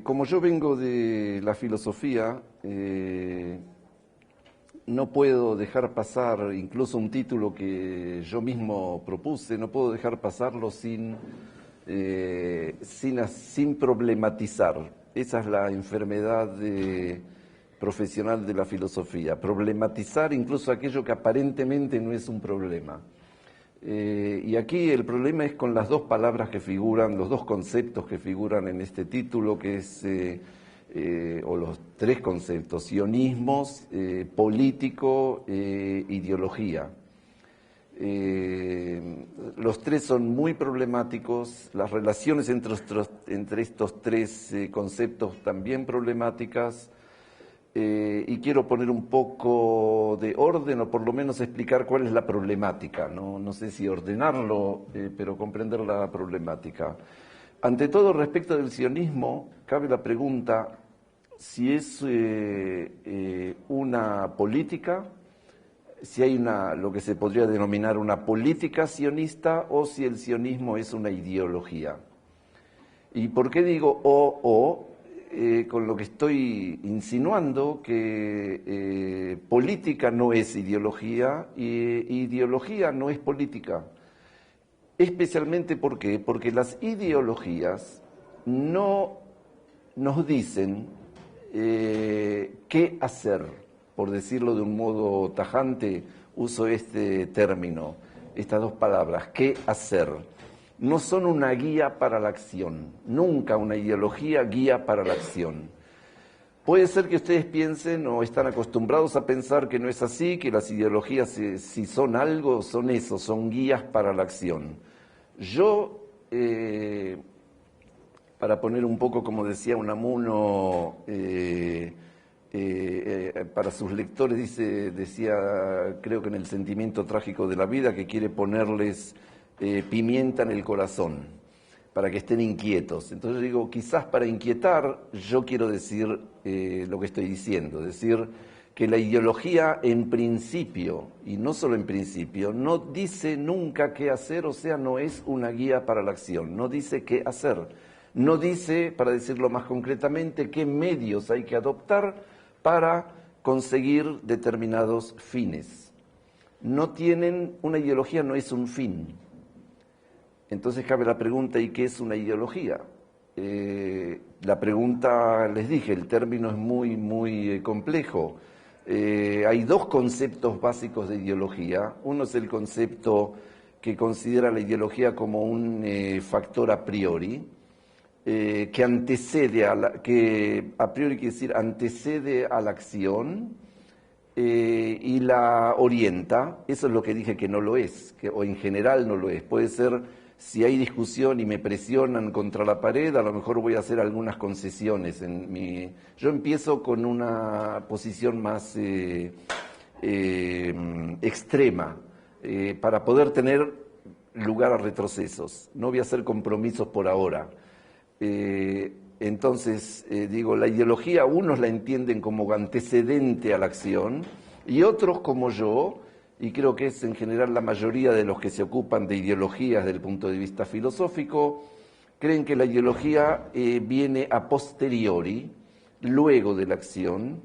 Como yo vengo de la filosofía, no puedo dejar pasar incluso un título que yo mismo propuse, no puedo dejar pasarlo sin problematizar. Esa es la enfermedad profesional de la filosofía, problematizar incluso aquello que aparentemente no es un problema. Y aquí el problema es con las dos palabras que figuran, los dos conceptos que figuran en este título, que es, o los tres conceptos: sionismos, político, ideología. Los tres son muy problemáticos, las relaciones entre estos tres conceptos también problemáticas. Y quiero poner un poco de orden, o por lo menos explicar cuál es la problemática. No sé si ordenarlo, pero comprender la problemática. Ante todo, respecto del sionismo, cabe la pregunta si es una política, si hay lo que se podría denominar una política sionista, o si el sionismo es una ideología. ¿Y por qué digo o? Con lo que estoy insinuando, que política no es ideología y ideología no es política. Especialmente ¿por qué? Porque las ideologías no nos dicen qué hacer. Por decirlo de un modo tajante, uso este término, estas dos palabras: qué hacer. No son una guía para la acción, nunca una ideología guía para la acción. Puede ser que ustedes piensen o están acostumbrados a pensar que no es así, que las ideologías, si son algo, son eso, son guías para la acción. Yo, para poner un poco, como decía Unamuno, para sus lectores, decía, creo que en El sentimiento trágico de la vida, que quiere ponerles pimienta en el corazón, para que estén inquietos. Entonces digo, quizás para inquietar, yo quiero decir lo que estoy diciendo, decir que la ideología en principio, y no solo en principio, no dice nunca qué hacer, o sea, no es una guía para la acción, no dice qué hacer, no dice, para decirlo más concretamente, qué medios hay que adoptar para conseguir determinados fines. Una ideología no es un fin. Entonces cabe la pregunta: ¿y qué es una ideología? La pregunta, les dije, el término es muy complejo. Hay dos conceptos básicos de ideología. Uno es el concepto que considera la ideología como un factor a priori, que antecede que a priori quiere decir antecede a la acción, y la orienta. Eso es lo que dije que no lo es, o en general no lo es. Puede ser, si hay discusión y me presionan contra la pared, a lo mejor voy a hacer algunas concesiones. Yo empiezo con una posición más extrema, para poder tener lugar a retrocesos. No voy a hacer compromisos por ahora. Entonces, digo, la ideología, unos la entienden como antecedente a la acción, y otros, como yo, y creo que es en general la mayoría de los que se ocupan de ideologías desde el punto de vista filosófico, creen que la ideología viene a posteriori, luego de la acción,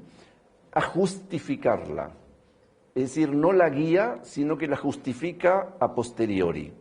a justificarla. Es decir, no la guía, sino que la justifica a posteriori.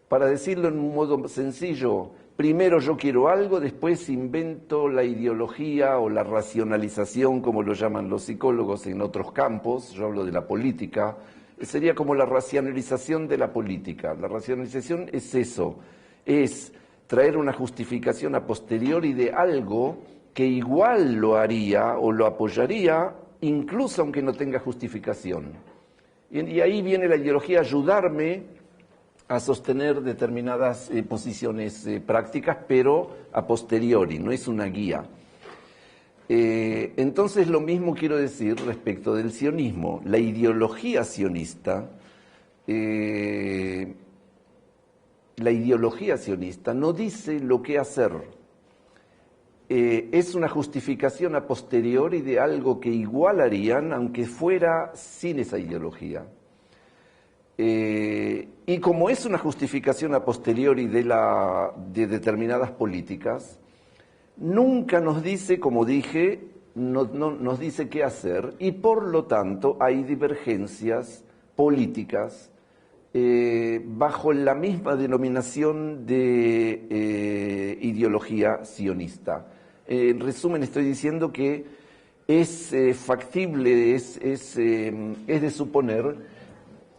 Para decirlo en un modo sencillo, primero yo quiero algo, después invento la ideología o la racionalización, como lo llaman los psicólogos en otros campos. Yo hablo de la política. Sería como la racionalización de la política. La racionalización es eso, es traer una justificación a posteriori de algo que igual lo haría o lo apoyaría, incluso aunque no tenga justificación. Y ahí viene la ideología a ayudarme a sostener determinadas posiciones prácticas, pero a posteriori, no es una guía. Entonces, lo mismo quiero decir respecto del sionismo. La ideología sionista, no dice lo que hacer. Es una justificación a posteriori de algo que igual harían, aunque fuera sin esa ideología. Y como es una justificación a posteriori de determinadas políticas, nunca nos dice, como dije, no nos dice qué hacer, y por lo tanto hay divergencias políticas bajo la misma denominación de ideología sionista. En resumen, estoy diciendo que es factible, es de suponer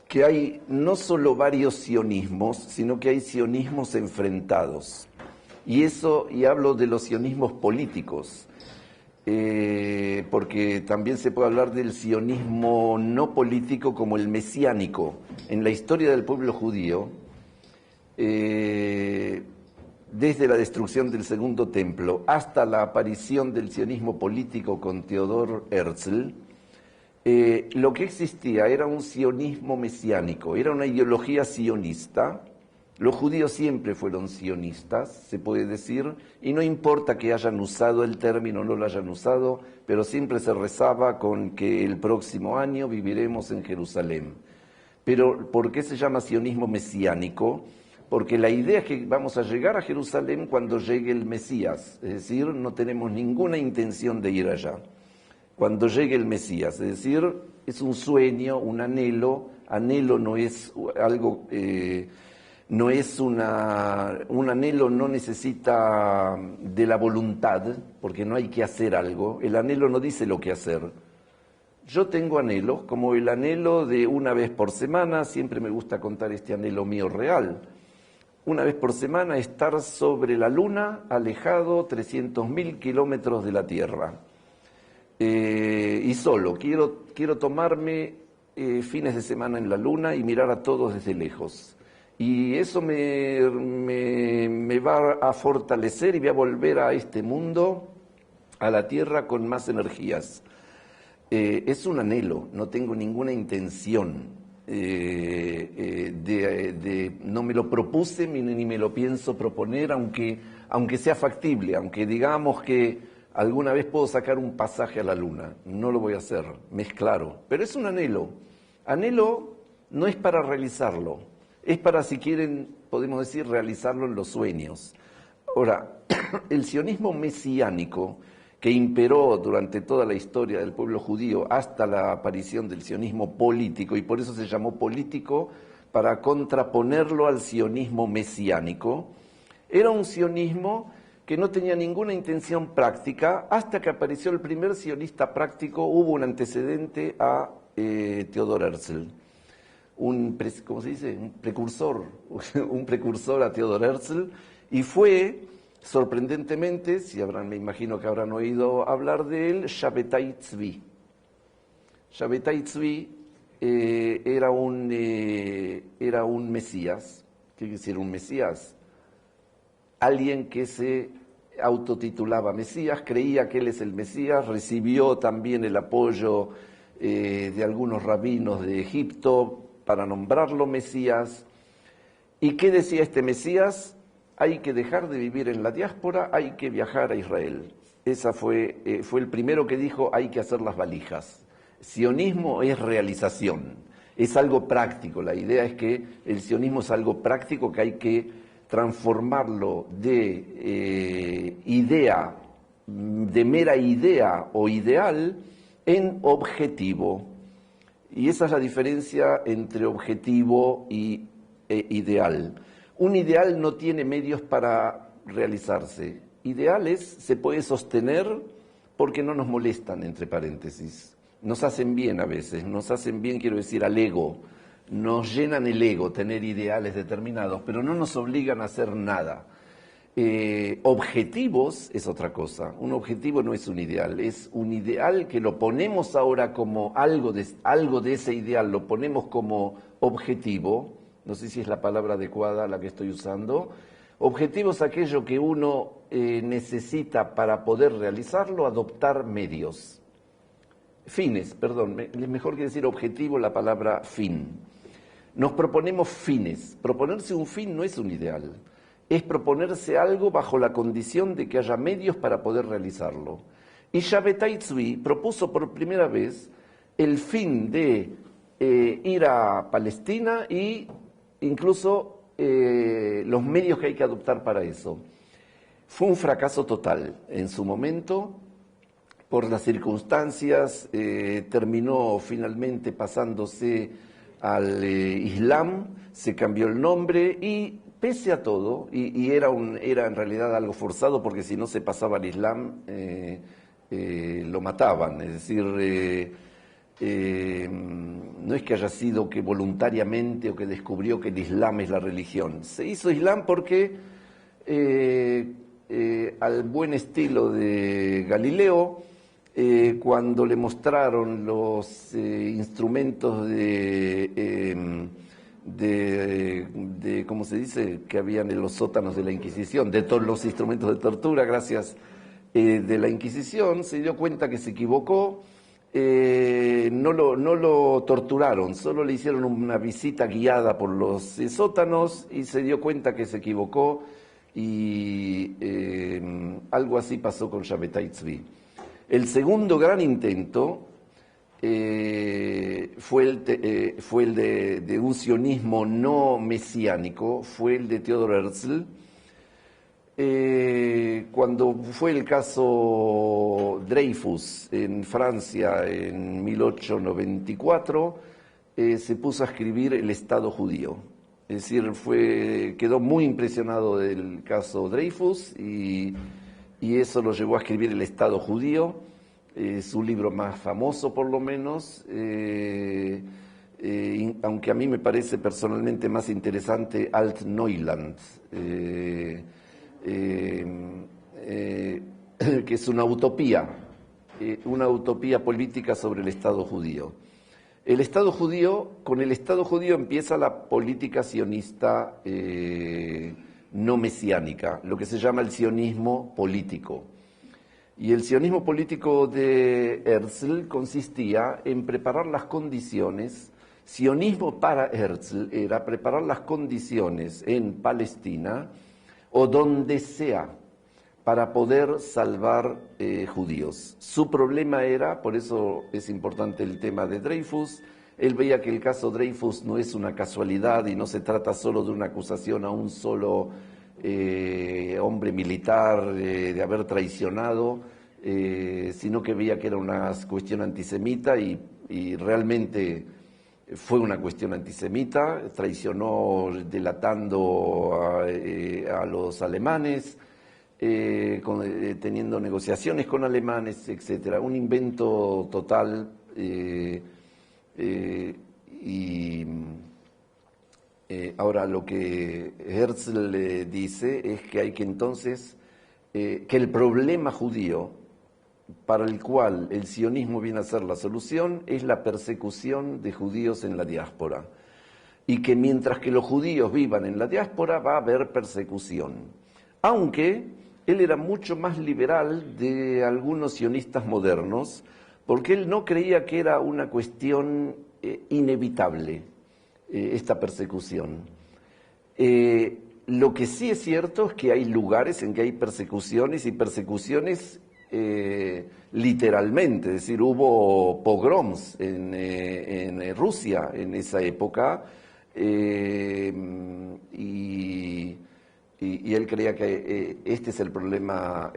que hay no solo varios sionismos, sino que hay sionismos enfrentados. Y hablo de los sionismos políticos, porque también se puede hablar del sionismo no político como el mesiánico. En la historia del pueblo judío, desde la destrucción del Segundo Templo hasta la aparición del sionismo político con Theodor Herzl, lo que existía era un sionismo mesiánico, era una ideología sionista. Los judíos siempre fueron sionistas, se puede decir, y no importa que hayan usado el término o no lo hayan usado, pero siempre se rezaba con que el próximo año viviremos en Jerusalén. Pero ¿por qué se llama sionismo mesiánico? Porque la idea es que vamos a llegar a Jerusalén cuando llegue el Mesías, es decir, no tenemos ninguna intención de ir allá. Cuando llegue el Mesías, es decir, es un sueño, un anhelo no es algo... no es un anhelo, no necesita de la voluntad, porque no hay que hacer algo. El anhelo no dice lo que hacer. Yo tengo anhelos, como el anhelo de una vez por semana, siempre me gusta contar este anhelo mío real. Una vez por semana estar sobre la luna, alejado 300.000 kilómetros de la Tierra. Y solo, quiero tomarme fines de semana en la luna y mirar a todos desde lejos. Y eso me va a fortalecer y voy a volver a este mundo, a la Tierra, con más energías. Es un anhelo, no tengo ninguna intención, no me lo propuse ni me lo pienso proponer, aunque sea factible, aunque digamos que alguna vez puedo sacar un pasaje a la Luna, no lo voy a hacer, me es claro. Pero es un anhelo. Anhelo no es para realizarlo. Es para, si quieren, podemos decir, realizarlo en los sueños. Ahora, el sionismo mesiánico, que imperó durante toda la historia del pueblo judío hasta la aparición del sionismo político, y por eso se llamó político, para contraponerlo al sionismo mesiánico, era un sionismo que no tenía ninguna intención práctica, hasta que apareció el primer sionista práctico. Hubo un antecedente a Theodor Herzl. ¿Cómo se dice? Un precursor a Theodor Herzl, y fue, sorprendentemente, me imagino que habrán oído hablar de él, Shabbatai Tzvi. Shabbatai Tzvi era un Mesías. ¿Qué quiere decir un Mesías? Alguien que se autotitulaba Mesías, creía que él es el Mesías, recibió también el apoyo de algunos rabinos de Egipto para nombrarlo Mesías. ¿Y qué decía este Mesías? Hay que dejar de vivir en la diáspora, hay que viajar a Israel. Esa fue el primero que dijo, hay que hacer las valijas. Sionismo es realización, es algo práctico. La idea es que el sionismo es algo práctico, que hay que transformarlo de idea, de mera idea o ideal, en objetivo. Y esa es la diferencia entre objetivo e ideal. Un ideal no tiene medios para realizarse. Ideales se puede sostener porque no nos molestan, entre paréntesis. Nos hacen bien a veces, nos hacen bien, quiero decir, al ego. Nos llenan el ego tener ideales determinados, pero no nos obligan a hacer nada. Objetivos es otra cosa. Un objetivo no es un ideal, es un ideal que lo ponemos ahora como algo de ese ideal, lo ponemos como objetivo. No sé si es la palabra adecuada la que estoy usando. Objetivo es aquello que uno necesita para poder realizarlo, adoptar medios. Fines, perdón, es mejor que decir objetivo la palabra fin. Nos proponemos fines. Proponerse un fin no es un ideal. Es proponerse algo bajo la condición de que haya medios para poder realizarlo. Y Shabbatai Tzvi propuso por primera vez el fin de ir a Palestina y incluso los medios que hay que adoptar para eso. Fue un fracaso total en su momento. Por las circunstancias, terminó finalmente pasándose al Islam, se cambió el nombre y pese a todo, y era en realidad algo forzado porque si no se pasaba al Islam lo mataban, es decir, no es que haya sido que voluntariamente o que descubrió que el Islam es la religión, se hizo Islam porque al buen estilo de Galileo, cuando le mostraron los instrumentos de, ¿cómo se dice?, que habían en los sótanos de la Inquisición, de todos los instrumentos de tortura, gracias, de la Inquisición, se dio cuenta que se equivocó, no lo torturaron, solo le hicieron una visita guiada por los sótanos y se dio cuenta que se equivocó y algo así pasó con Shabbatai Tzvi. El segundo gran intento fue el de un sionismo no mesiánico, fue el de Theodor Herzl. Cuando fue el caso Dreyfus en Francia en 1894, se puso a escribir el Estado judío. Es decir, quedó muy impresionado del caso Dreyfus y eso lo llevó a escribir el Estado judío, su libro más famoso por lo menos, aunque a mí me parece personalmente más interesante Alt-Neuland, que es una utopía política sobre el Estado judío. Con el Estado judío empieza la política sionista no mesiánica, lo que se llama el sionismo político. Y el sionismo político de Herzl consistía en preparar las condiciones. Sionismo para Herzl era preparar las condiciones en Palestina o donde sea para poder salvar judíos. Su problema era, por eso es importante el tema de Dreyfus, él veía que el caso Dreyfus no es una casualidad y no se trata solo de una acusación a un solo hombre militar de haber traicionado, sino que veía que era una cuestión antisemita y realmente fue una cuestión antisemita, traicionó delatando a los alemanes, teniendo negociaciones con alemanes, etcétera, un invento total ahora lo que Herzl dice es que hay que entonces que el problema judío para el cual el sionismo viene a ser la solución es la persecución de judíos en la diáspora y que mientras que los judíos vivan en la diáspora va a haber persecución, aunque él era mucho más liberal de algunos sionistas modernos, porque él no creía que era una cuestión inevitable esta persecución. Lo que sí es cierto es que hay lugares en que hay persecuciones y persecuciones literalmente, es decir, hubo pogroms en Rusia en esa época y él creía que este es el problema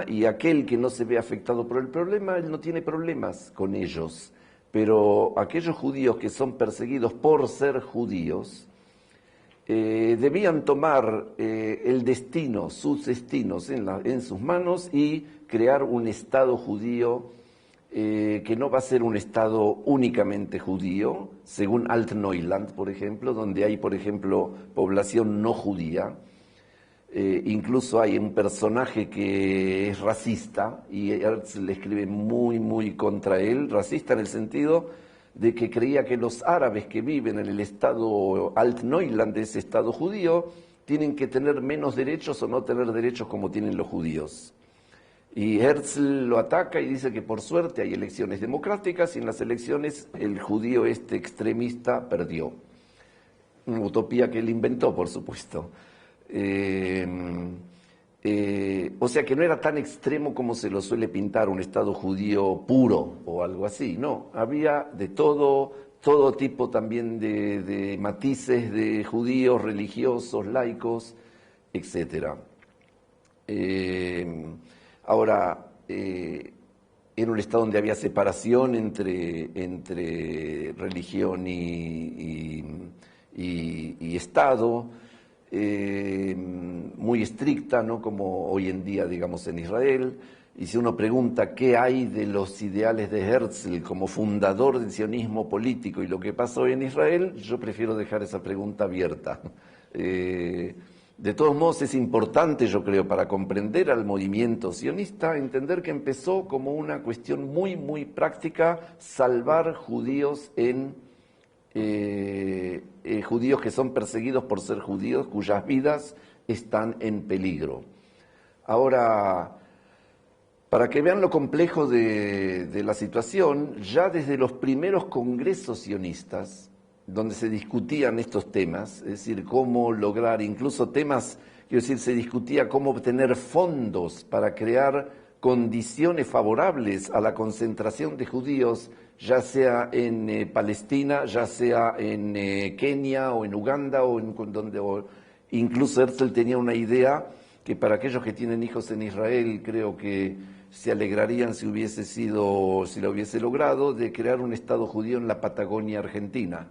y aquel que no se ve afectado por el problema, él no tiene problemas con ellos, pero aquellos judíos que son perseguidos por ser judíos debían tomar el destino, sus destinos en sus manos y crear un Estado judío que no va a ser un Estado únicamente judío, según Alt-Neuland, por ejemplo, donde hay, por ejemplo, población no judía. Incluso hay un personaje que es racista y Herzl le escribe muy, muy contra él, racista en el sentido de que creía que los árabes que viven en el estado Alt-Neuland, de ese estado judío, tienen que tener menos derechos o no tener derechos como tienen los judíos. Y Herzl lo ataca y dice que por suerte hay elecciones democráticas y en las elecciones el judío extremista perdió. Una utopía que él inventó, por supuesto. O sea que no era tan extremo como se lo suele pintar un Estado judío puro o algo así, no, había de todo tipo también de matices de judíos, religiosos, laicos, etc. Ahora, era un Estado donde había separación entre religión y Estado, muy estricta, ¿no? Como hoy en día, digamos, en Israel. Y si uno pregunta qué hay de los ideales de Herzl como fundador del sionismo político y lo que pasó en Israel, yo prefiero dejar esa pregunta abierta. De todos modos, es importante, yo creo, para comprender al movimiento sionista, entender que empezó como una cuestión muy, muy práctica, salvar judíos judíos que son perseguidos por ser judíos, cuyas vidas están en peligro. Ahora, para que vean lo complejo de la situación, ya desde los primeros congresos sionistas, donde se discutían estos temas, es decir, cómo lograr, incluso temas, quiero decir, se discutía cómo obtener fondos para crear condiciones favorables a la concentración de judíos, ya sea en Palestina, ya sea en Kenia o en Uganda, o incluso Herzl tenía una idea que para aquellos que tienen hijos en Israel, creo que se alegrarían si lo hubiese logrado, de crear un Estado judío en la Patagonia Argentina.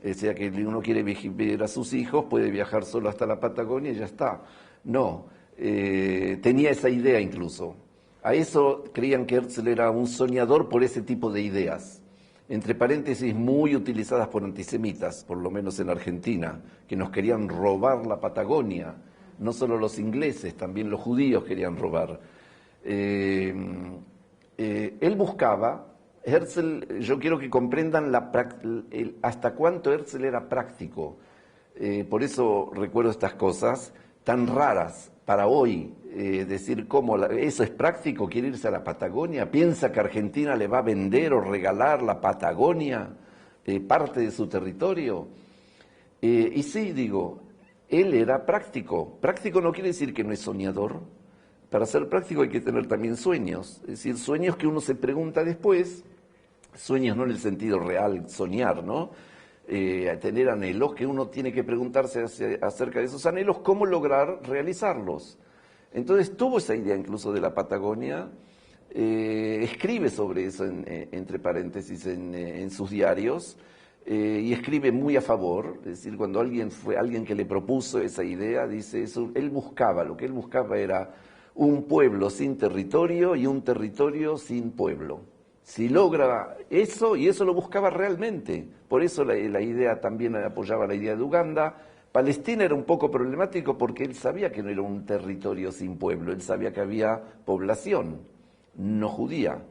O sea, que uno quiere ver a sus hijos, puede viajar solo hasta la Patagonia y ya está. No, tenía esa idea incluso. A eso creían que Herzl era un soñador por ese tipo de ideas. Entre paréntesis, muy utilizadas por antisemitas, por lo menos en Argentina, que nos querían robar la Patagonia. No solo los ingleses, también los judíos querían robar. Él buscaba, Herzl, yo quiero que comprendan hasta cuánto Herzl era práctico. Por eso recuerdo estas cosas tan raras para hoy, decir cómo eso es práctico, quiere irse a la Patagonia, piensa que Argentina le va a vender o regalar la Patagonia, parte de su territorio. Y sí, digo, él era práctico. Práctico no quiere decir que no es soñador. Para ser práctico hay que tener también sueños, es decir, sueños que uno se pregunta después, sueños no en el sentido real, soñar, ¿no? Tener anhelos que uno tiene que preguntarse acerca de esos anhelos, cómo lograr realizarlos. Entonces tuvo esa idea incluso de la Patagonia, escribe sobre eso, entre paréntesis, en sus diarios, y escribe muy a favor, es decir, cuando alguien que le propuso esa idea, dice eso, lo que él buscaba era un pueblo sin territorio y un territorio sin pueblo. Si logra eso, y eso lo buscaba realmente, por eso la idea también apoyaba la idea de Uganda. Palestina era un poco problemático porque él sabía que no era un territorio sin pueblo, él sabía que había población no judía.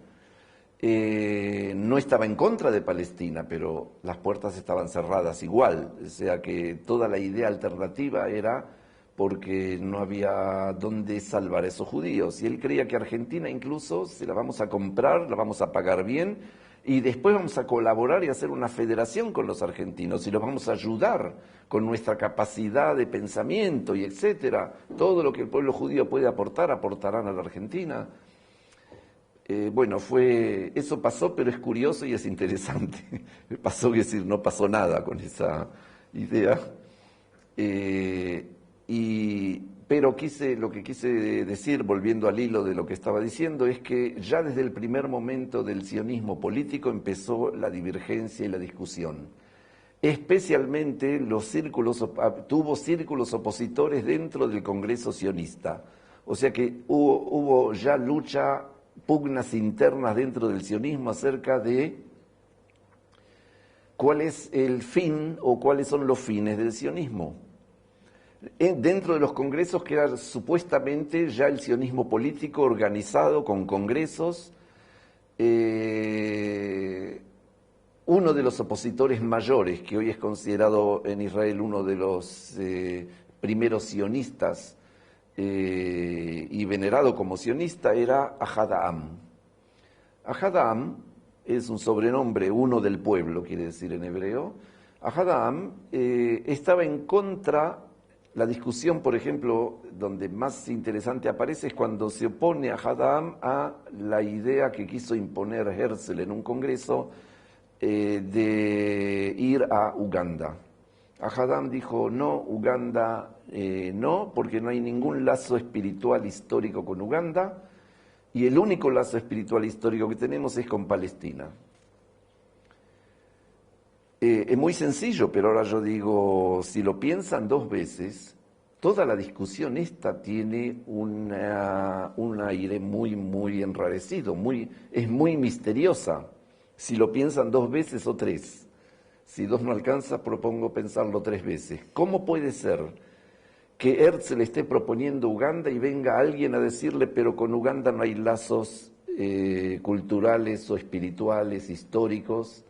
No estaba en contra de Palestina, pero las puertas estaban cerradas igual, o sea que toda la idea alternativa era porque no había dónde salvar a esos judíos. Y él creía que Argentina incluso se la vamos a comprar, la vamos a pagar bien, y después vamos a colaborar y hacer una federación con los argentinos, y los vamos a ayudar con nuestra capacidad de pensamiento y etcétera. Todo lo que el pueblo judío puede aportar, aportarán a la Argentina. Bueno, eso pasó, pero es curioso y es interesante. Pasó, es decir, no pasó nada con esa idea. Pero lo que quise decir, volviendo al hilo de lo que estaba diciendo, es que ya desde el primer momento del sionismo político empezó la divergencia y la discusión. Especialmente tuvo círculos opositores dentro del Congreso sionista. O sea que hubo ya pugnas internas dentro del sionismo acerca de cuál es el fin o cuáles son los fines del sionismo. Dentro de los congresos que era supuestamente ya el sionismo político organizado con congresos, uno de los opositores mayores, que hoy es considerado en Israel uno de los primeros sionistas y venerado como sionista, era Ahad Ha'am. Ahad Ha'am es un sobrenombre, uno del pueblo, quiere decir en hebreo. Ahad Ha'am estaba en contra. La discusión, por ejemplo, donde más interesante aparece es cuando se opone a Ahad Ha'am a la idea que quiso imponer Herzl en un congreso de ir a Uganda. Ahadam dijo, no, Uganda no, porque no hay ningún lazo espiritual histórico con Uganda, y el único lazo espiritual histórico que tenemos es con Palestina. Es muy sencillo, pero ahora yo digo, si lo piensan dos veces, toda la discusión esta tiene un aire muy enrarecido, es muy misteriosa. Si lo piensan dos veces o tres. Si dos no alcanza, propongo pensarlo tres veces. ¿Cómo puede ser que Herzl esté proponiendo Uganda y venga alguien a decirle, pero con Uganda no hay lazos culturales o espirituales, históricos?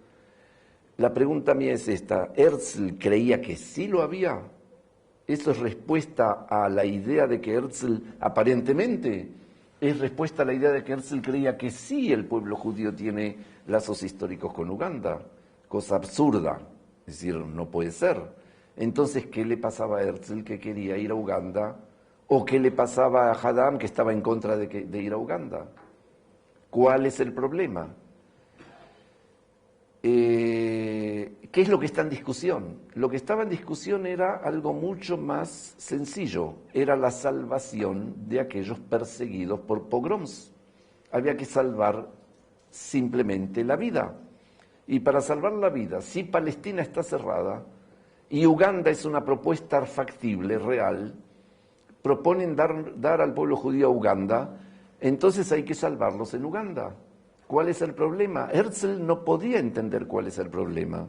La pregunta mía es esta, ¿Herzl creía que sí lo había? ¿Eso es respuesta a la idea de que Herzl, aparentemente, es respuesta a la idea de que Herzl creía que sí el pueblo judío tiene lazos históricos con Uganda? Cosa absurda, es decir, no puede ser. Entonces, ¿qué le pasaba a Herzl que quería ir a Uganda? ¿O qué le pasaba a Ahadam que estaba en contra de ir a Uganda? ¿Cuál es el problema? ¿Qué es lo que está en discusión? Lo que estaba en discusión era algo mucho más sencillo, era la salvación de aquellos perseguidos por pogroms. Había que salvar simplemente la vida. Y para salvar la vida, si Palestina está cerrada y Uganda es una propuesta factible, real, proponen dar al pueblo judío a Uganda, entonces hay que salvarlos en Uganda. ¿Cuál es el problema? Herzl no podía entender cuál es el problema.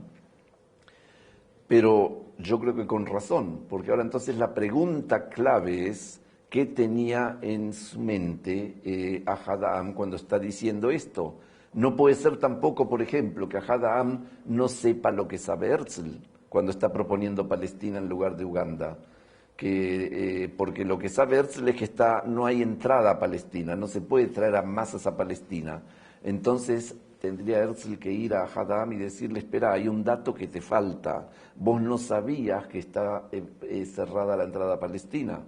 Pero yo creo que con razón, porque ahora entonces la pregunta clave es ¿qué tenía en su mente Ahadam cuando está diciendo esto? No puede ser tampoco, por ejemplo, que Ahadam no sepa lo que sabe Herzl cuando está proponiendo Palestina en lugar de Uganda. Porque lo que sabe Herzl es que no hay entrada a Palestina, no se puede traer a masas a Palestina. Entonces tendría Herzl que ir a Ahadam y decirle, espera, hay un dato que te falta, vos no sabías que está cerrada la entrada a Palestina.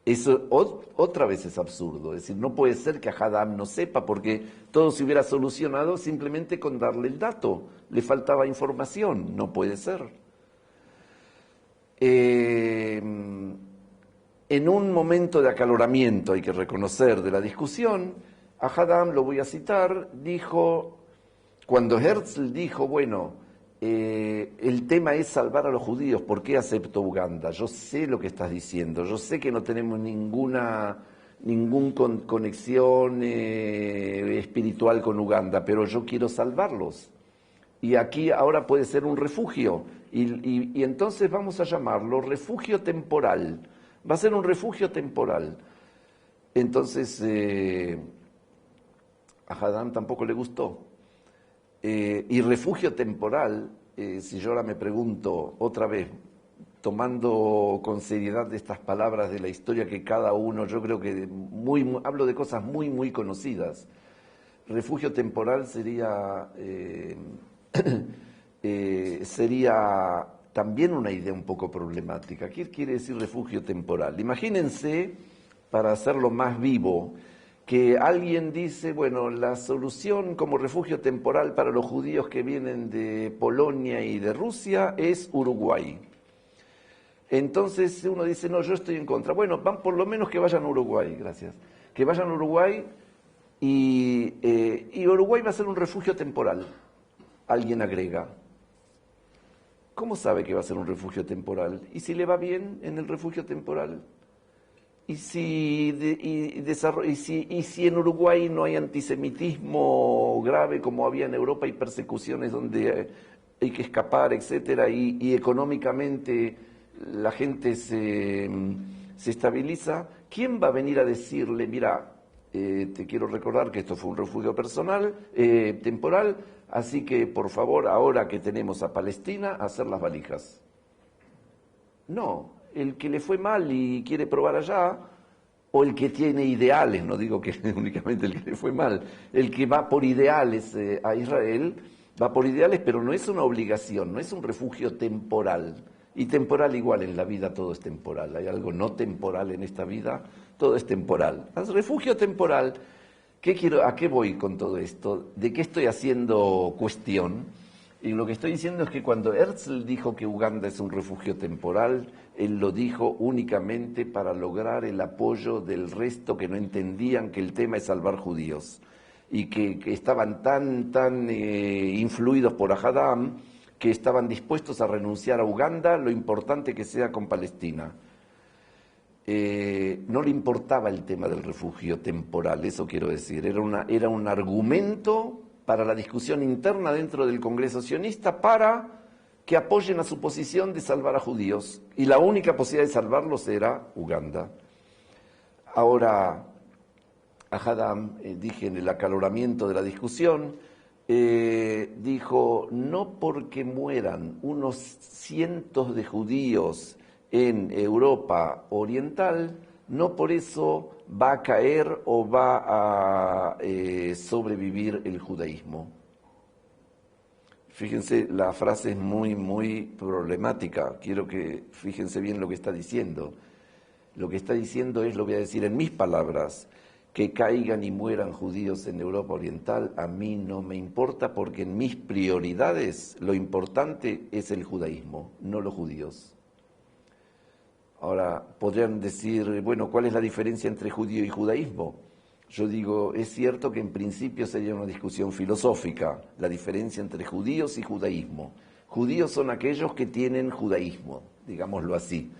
Eso otra vez es absurdo, es decir, no puede ser que Ahadam no sepa, porque todo se hubiera solucionado simplemente con darle el dato, le faltaba información, no puede ser. En un momento de acaloramiento, hay que reconocer, de la discusión, Ahadam, lo voy a citar, dijo, cuando Herzl dijo, bueno, el tema es salvar a los judíos, ¿por qué acepto Uganda? Yo sé lo que estás diciendo, yo sé que no tenemos ninguna conexión espiritual con Uganda, pero yo quiero salvarlos. Y aquí ahora puede ser un refugio, y entonces vamos a llamarlo refugio temporal. Va a ser un refugio temporal. Entonces, a Ahadam tampoco le gustó. Y refugio temporal, si yo ahora me pregunto otra vez, tomando con seriedad estas palabras de la historia que cada uno, yo creo que hablo de cosas muy conocidas. Refugio temporal sería también una idea un poco problemática. ¿Qué quiere decir refugio temporal? Imagínense, para hacerlo más vivo, que alguien dice, bueno, la solución como refugio temporal para los judíos que vienen de Polonia y de Rusia es Uruguay. Entonces uno dice, no, yo estoy en contra. Bueno, van por lo menos que vayan a Uruguay, gracias. Que vayan a Uruguay y Uruguay va a ser un refugio temporal. Alguien agrega. ¿Cómo sabe que va a ser un refugio temporal? ¿Y si le va bien en el refugio temporal? ¿Y si en Uruguay no hay antisemitismo grave como había en Europa y persecuciones donde hay que escapar, etcétera, y económicamente la gente se estabiliza? ¿Quién va a venir a decirle, mira, te quiero recordar que esto fue un refugio temporal, así que por favor, ahora que tenemos a Palestina, a hacer las valijas? No. El que le fue mal y quiere probar allá, o el que tiene ideales, no digo que únicamente el que le fue mal, el que va por ideales a Israel, va por ideales, pero no es una obligación, no es un refugio temporal. Y temporal igual, en la vida todo es temporal, hay algo no temporal en esta vida, todo es temporal. Refugio temporal, ¿a qué voy con todo esto? ¿De qué estoy haciendo cuestión? Y lo que estoy diciendo es que cuando Herzl dijo que Uganda es un refugio temporal, él lo dijo únicamente para lograr el apoyo del resto que no entendían que el tema es salvar judíos y que estaban tan influidos por Ahadam que estaban dispuestos a renunciar a Uganda, lo importante que sea con Palestina. No le importaba el tema del refugio temporal, eso quiero decir, era un argumento para la discusión interna dentro del Congreso sionista para que apoyen a su posición de salvar a judíos, y la única posibilidad de salvarlos era Uganda. Ahora, Ahadam, dije en el acaloramiento de la discusión, dijo, no porque mueran unos cientos de judíos en Europa Oriental, no por eso va a caer o va a sobrevivir el judaísmo. Fíjense, la frase es muy problemática. Quiero que fíjense bien lo que está diciendo. Lo que está diciendo es, lo voy a decir en mis palabras, que caigan y mueran judíos en Europa Oriental, a mí no me importa, porque en mis prioridades lo importante es el judaísmo, no los judíos. Ahora, podrían decir, bueno, ¿cuál es la diferencia entre judío y judaísmo? Yo digo, es cierto que en principio sería una discusión filosófica, la diferencia entre judíos y judaísmo. Judíos son aquellos que tienen judaísmo, digámoslo así.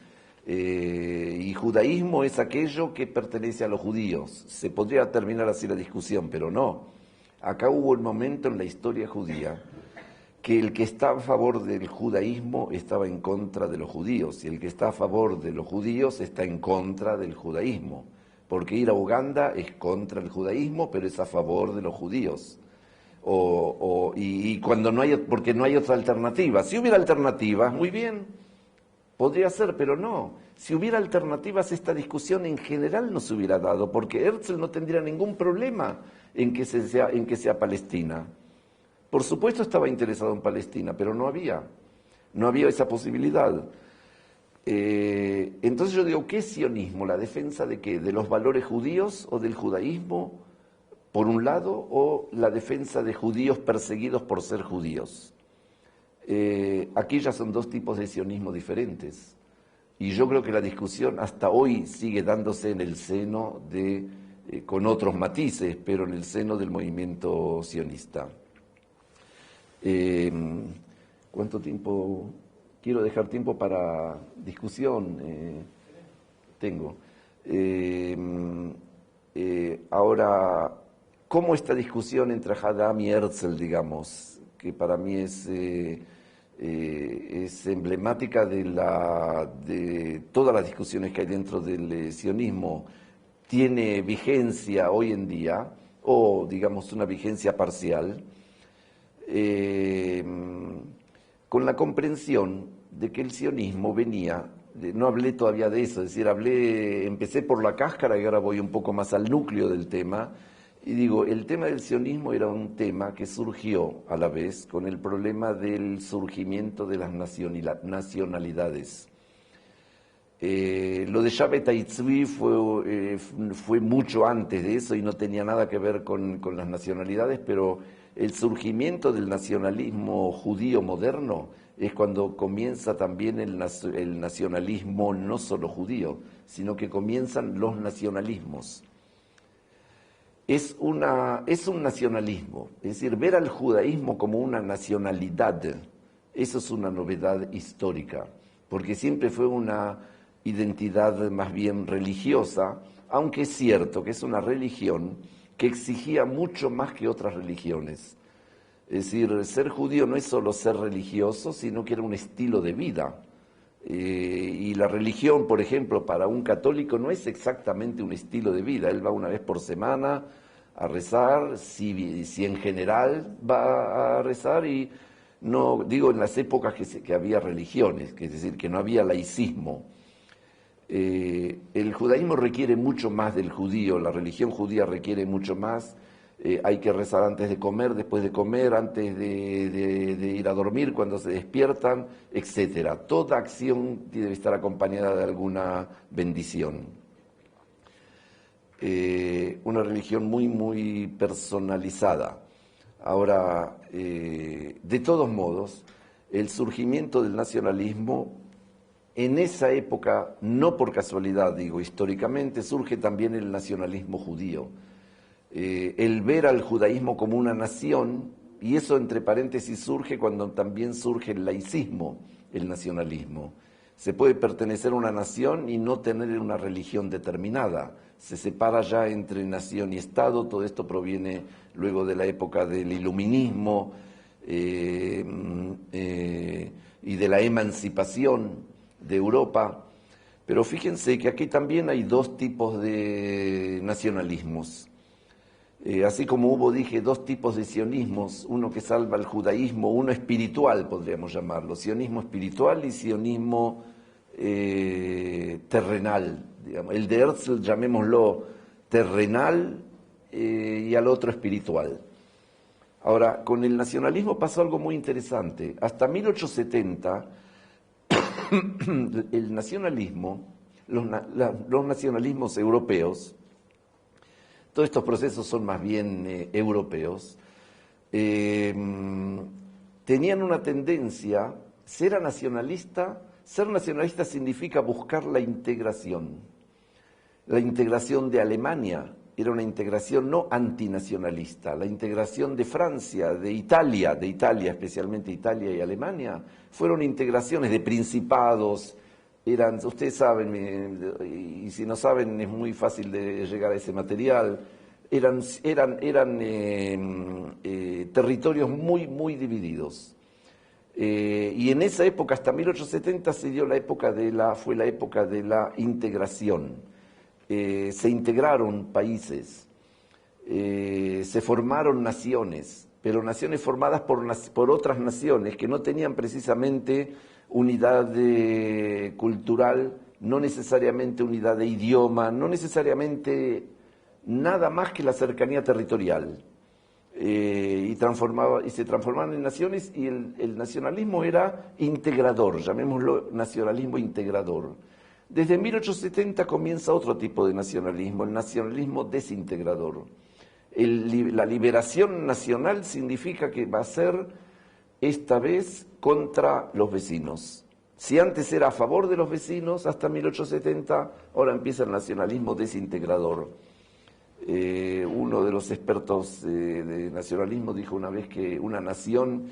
Y judaísmo es aquello que pertenece a los judíos. Se podría terminar así la discusión, pero no. Acá hubo un momento en la historia judía que el que está a favor del judaísmo estaba en contra de los judíos, y el que está a favor de los judíos está en contra del judaísmo, porque ir a Uganda es contra el judaísmo, pero es a favor de los judíos. Y cuando no hay, porque no hay otra alternativa. Si hubiera alternativas, muy bien, podría ser, pero no. Si hubiera alternativas, esta discusión en general no se hubiera dado, porque Herzl no tendría ningún problema en que sea Palestina. Por supuesto estaba interesado en Palestina, pero no había esa posibilidad. Entonces yo digo, ¿qué es sionismo? ¿La defensa de qué? ¿De los valores judíos o del judaísmo, por un lado, o la defensa de judíos perseguidos por ser judíos? Aquí ya son dos tipos de sionismo diferentes. Y yo creo que la discusión hasta hoy sigue dándose en el seno con otros matices, pero en el seno del movimiento sionista. ¿Cuánto tiempo? Quiero dejar tiempo para discusión. Tengo. Ahora, ¿cómo esta discusión entre Ahadam y Herzl, digamos, que para mí es emblemática de todas las discusiones que hay dentro del sionismo, tiene vigencia hoy en día, o digamos una vigencia parcial, con la comprensión de que el sionismo venía, no hablé todavía de eso, es decir, empecé por la cáscara y ahora voy un poco más al núcleo del tema, y digo, el tema del sionismo era un tema que surgió a la vez con el problema del surgimiento de las nacionalidades. Lo de Shabtai Tzvi fue mucho antes de eso y no tenía nada que ver con las nacionalidades, pero el surgimiento del nacionalismo judío moderno es cuando comienza también el nacionalismo no solo judío, sino que comienzan los nacionalismos. Es un nacionalismo, es decir, ver al judaísmo como una nacionalidad, eso es una novedad histórica, porque siempre fue una identidad más bien religiosa, aunque es cierto que es una religión que exigía mucho más que otras religiones. Es decir, ser judío no es solo ser religioso, sino que era un estilo de vida. Y la religión, por ejemplo, para un católico no es exactamente un estilo de vida. Él va una vez por semana a rezar, si en general va a rezar, y no digo en las épocas que había religiones, que es decir, que no había laicismo. El judaísmo requiere mucho más del judío, la religión judía requiere mucho más. Hay que rezar antes de comer, después de comer, antes de ir a dormir, cuando se despiertan, etcétera. Toda acción debe estar acompañada de alguna bendición. Una religión muy personalizada. Ahora, de todos modos, el surgimiento del nacionalismo en esa época, no por casualidad, digo, históricamente, surge también el nacionalismo judío. El ver al judaísmo como una nación, y eso entre paréntesis surge cuando también surge el laicismo, el nacionalismo. Se puede pertenecer a una nación y no tener una religión determinada. Se separa ya entre nación y Estado. Todo esto proviene luego de la época del iluminismo y de la emancipación de Europa. Pero fíjense que aquí también hay dos tipos de nacionalismos. Así como hubo, dije, dos tipos de sionismos, uno que salva el judaísmo, uno espiritual, podríamos llamarlo, sionismo espiritual y sionismo terrenal, digamos. El de Herzl, llamémoslo terrenal, y al otro espiritual. Ahora, con el nacionalismo pasó algo muy interesante. Hasta 1870, el nacionalismo, los nacionalismos europeos, todos estos procesos son más bien europeos, tenían una tendencia, ser nacionalista significa buscar la integración de Alemania era una integración no antinacionalista, la integración de Francia, de Italia especialmente Italia y Alemania, fueron integraciones de principados. Ustedes saben, y si no saben es muy fácil de llegar a ese material, eran territorios muy divididos. Y en esa época, hasta 1870, se dio fue la época de la integración. Se integraron países, se formaron naciones, pero naciones formadas por otras naciones que no tenían precisamente unidad cultural, no necesariamente unidad de idioma, no necesariamente nada más que la cercanía territorial. Y se transformaron en naciones, y el nacionalismo era integrador, llamémoslo nacionalismo integrador. Desde 1870 comienza otro tipo de nacionalismo, el nacionalismo desintegrador. La liberación nacional significa que va a ser esta vez contra los vecinos. Si antes era a favor de los vecinos hasta 1870, ahora empieza el nacionalismo desintegrador. Uno de los expertos de nacionalismo dijo una vez que una nación,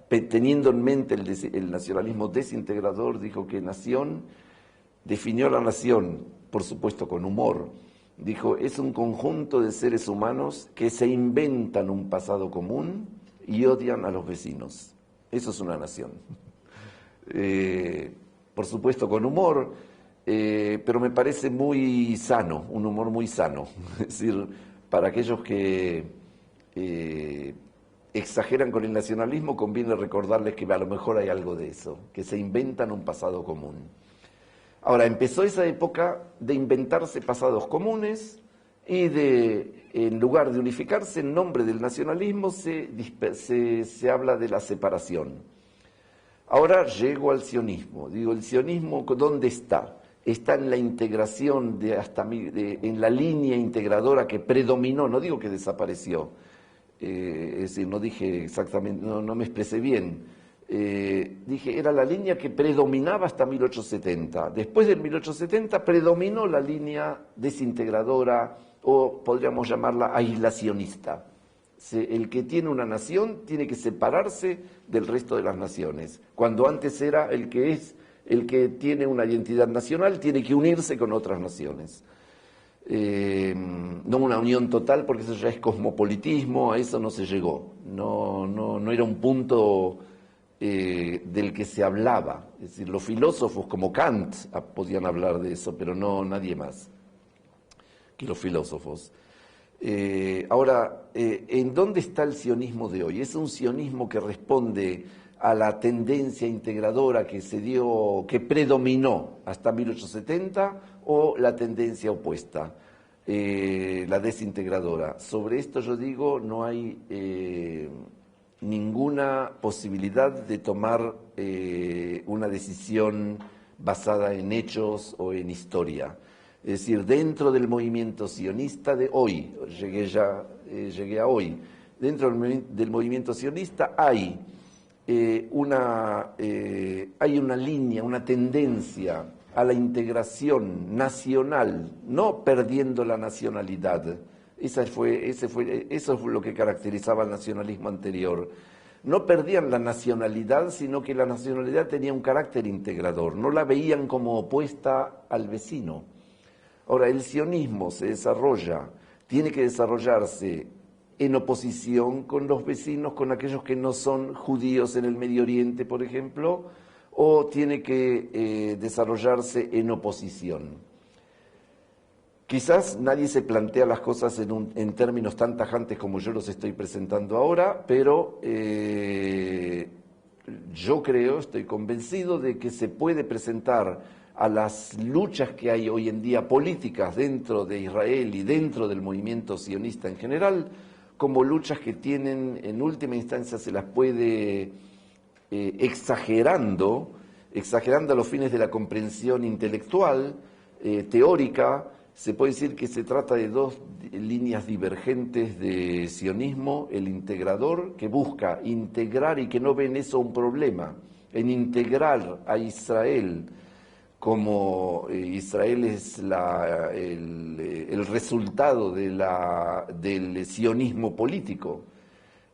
teniendo en mente el nacionalismo desintegrador, dijo que definió a la nación, por supuesto con humor, dijo, es un conjunto de seres humanos que se inventan un pasado común y odian a los vecinos. Eso es una nación. Por supuesto con humor, pero me parece muy sano, un humor muy sano. Es decir, para aquellos que exageran con el nacionalismo, conviene recordarles que a lo mejor hay algo de eso, que se inventan un pasado común. Ahora, empezó esa época de inventarse pasados comunes y en lugar de unificarse en nombre del nacionalismo, se habla de la separación. Ahora llego al sionismo. Digo, ¿el sionismo dónde está? Está en la integración, en la línea integradora que predominó, no digo que desapareció, es decir, no dije exactamente, no me expresé bien. Dije, era la línea que predominaba hasta 1870. Después del 1870 predominó la línea desintegradora, o podríamos llamarla aislacionista. El que tiene una nación tiene que separarse del resto de las naciones. Cuando antes era el que tiene una identidad nacional, tiene que unirse con otras naciones. No una unión total, porque eso ya es cosmopolitismo, a eso no se llegó. No era un punto del que se hablaba. Es decir, los filósofos como Kant podían hablar de eso, pero no nadie más que los filósofos. Ahora, ¿en dónde está el sionismo de hoy? ¿Es un sionismo que responde a la tendencia integradora que predominó hasta 1870, o la tendencia opuesta, la desintegradora? Sobre esto yo digo, no hay ninguna posibilidad de tomar una decisión basada en hechos o en historia. Es decir, dentro del movimiento sionista de hoy, llegué a hoy, dentro del movimiento sionista hay una línea, una tendencia a la integración nacional, no perdiendo la nacionalidad. Eso es lo que caracterizaba el nacionalismo anterior. No perdían la nacionalidad, sino que la nacionalidad tenía un carácter integrador, no la veían como opuesta al vecino. Ahora, el sionismo se desarrolla, tiene que desarrollarse en oposición con los vecinos, con aquellos que no son judíos en el Medio Oriente, por ejemplo, o tiene que desarrollarse en oposición. Quizás nadie se plantea las cosas en términos tan tajantes como yo los estoy presentando ahora, pero yo creo, estoy convencido de que se puede presentar a las luchas que hay hoy en día políticas dentro de Israel y dentro del movimiento sionista en general, como luchas que tienen, en última instancia se las puede exagerando a los fines de la comprensión intelectual, teórica. Se puede decir que se trata de dos líneas divergentes de sionismo: el integrador, que busca integrar y que no ve en eso un problema, en integrar a Israel, como Israel es el resultado del sionismo político,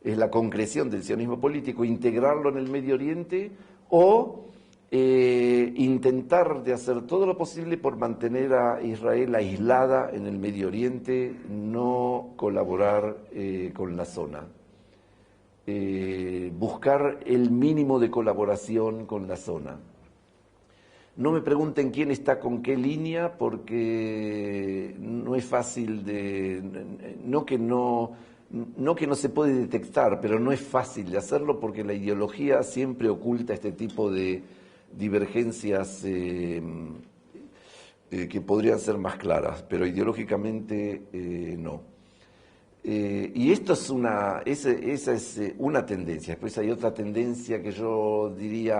es la concreción del sionismo político, integrarlo en el Medio Oriente, o intentar de hacer todo lo posible por mantener a Israel aislada en el Medio Oriente, no colaborar con la zona, buscar el mínimo de colaboración con la zona. No me pregunten quién está con qué línea, porque no es fácil no que no se puede detectar, pero no es fácil de hacerlo, porque la ideología siempre oculta este tipo de divergencias que podrían ser más claras, pero ideológicamente no. Y esto es esa es una tendencia. Después hay otra tendencia que yo diría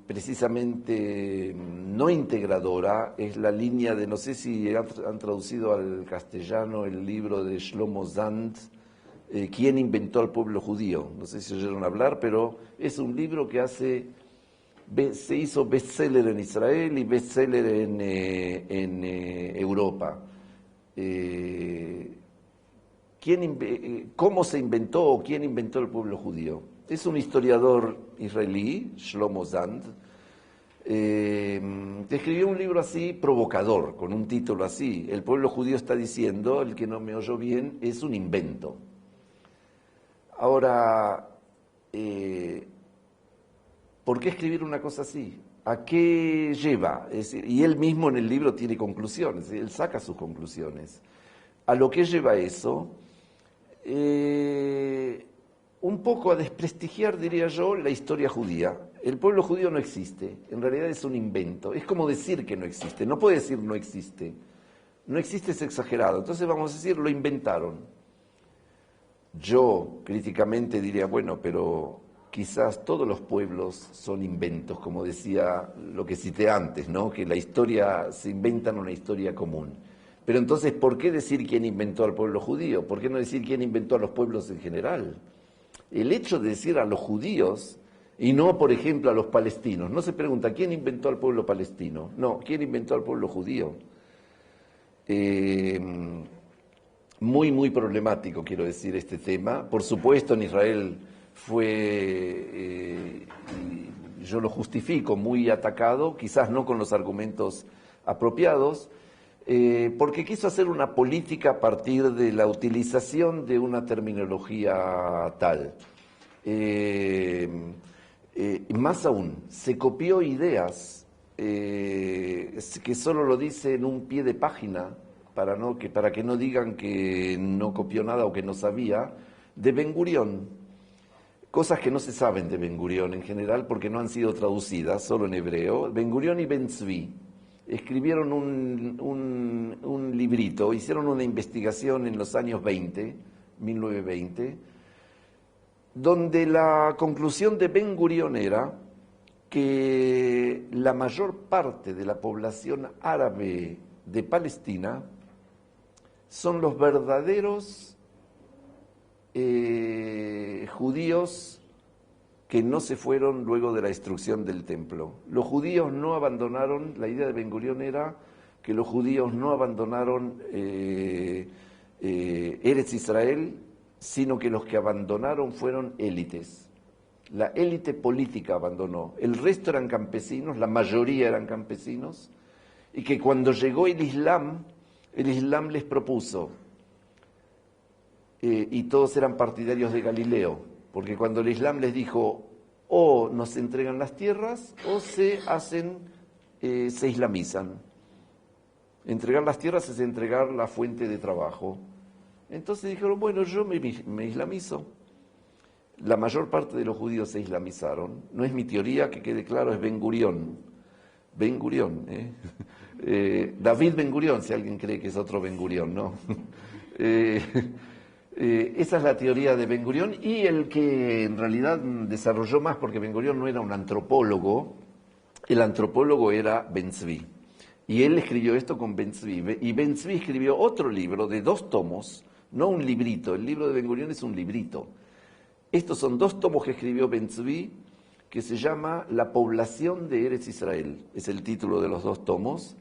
precisamente no integradora, es la línea de, no sé si han traducido al castellano el libro de Shlomo Zand, ¿Quién inventó al pueblo judío? No sé si oyeron hablar, pero es un libro que se hizo bestseller en Israel y bestseller en Europa. ¿Cómo se inventó o quién inventó el pueblo judío? Es un historiador israelí, Shlomo Zand, escribió un libro así provocador, con un título así: El pueblo judío está diciendo, el que no me oyó bien, es un invento. Ahora, ¿por qué escribir una cosa así? ¿A qué lleva? Es decir, y él mismo en el libro tiene conclusiones, él saca sus conclusiones. ¿A lo que lleva eso? Un poco a desprestigiar, diría yo, la historia judía. El pueblo judío no existe, en realidad es un invento. Es como decir que no existe, no puede decir no existe. No existe, es exagerado, entonces vamos a decir lo inventaron. Yo críticamente diría, bueno, pero quizás todos los pueblos son inventos, como decía lo que cité antes, ¿no? Que la historia, se inventan una historia común. Pero entonces, ¿por qué decir quién inventó al pueblo judío? ¿Por qué no decir quién inventó a los pueblos en general? El hecho de decir a los judíos y no, por ejemplo, a los palestinos, no se pregunta quién inventó al pueblo palestino, no, quién inventó al pueblo judío. Muy problemático, quiero decir, este tema. Por supuesto, en Israel fue, yo lo justifico, muy atacado, quizás no con los argumentos apropiados, porque quiso hacer una política a partir de la utilización de una terminología tal. Más aún, se copió ideas que solo lo dice en un pie de página, para que no digan que no copió nada o que no sabía, de Ben Gurión. Cosas que no se saben de Ben Gurión en general porque no han sido traducidas, solo en hebreo. Ben Gurión y Ben Tzvi escribieron un librito, hicieron una investigación en los años 1920, donde la conclusión de Ben Gurión era que la mayor parte de la población árabe de Palestina son los verdaderos judíos que no se fueron luego de la destrucción del templo. Los judíos no abandonaron, la idea de Ben Gurión era que los judíos no abandonaron Eretz Israel, sino que los que abandonaron fueron élites. La élite política abandonó, el resto eran campesinos, la mayoría eran campesinos, y que cuando llegó el Islam les propuso, y todos eran partidarios de Galileo, porque cuando el Islam les dijo, o nos entregan las tierras, o se islamizan. Entregar las tierras es entregar la fuente de trabajo. Entonces dijeron, bueno, yo me islamizo. La mayor parte de los judíos se islamizaron. No es mi teoría, que quede claro, es Ben Gurión. Ben Gurión, David Ben Gurión, si alguien cree que es otro Ben Gurión, ¿no? Esa es la teoría de Ben Gurión, y el que en realidad desarrolló más, porque Ben Gurión no era un antropólogo, el antropólogo era Ben Tzvi. Y él escribió esto con Ben Tzvi. Y Ben Tzvi escribió otro libro de 2 tomos, no un librito. El libro de Ben Gurión es un librito. Estos son 2 tomos que escribió Ben Tzvi, que se llama La población de Eretz Israel. Es el título de los 2 tomos.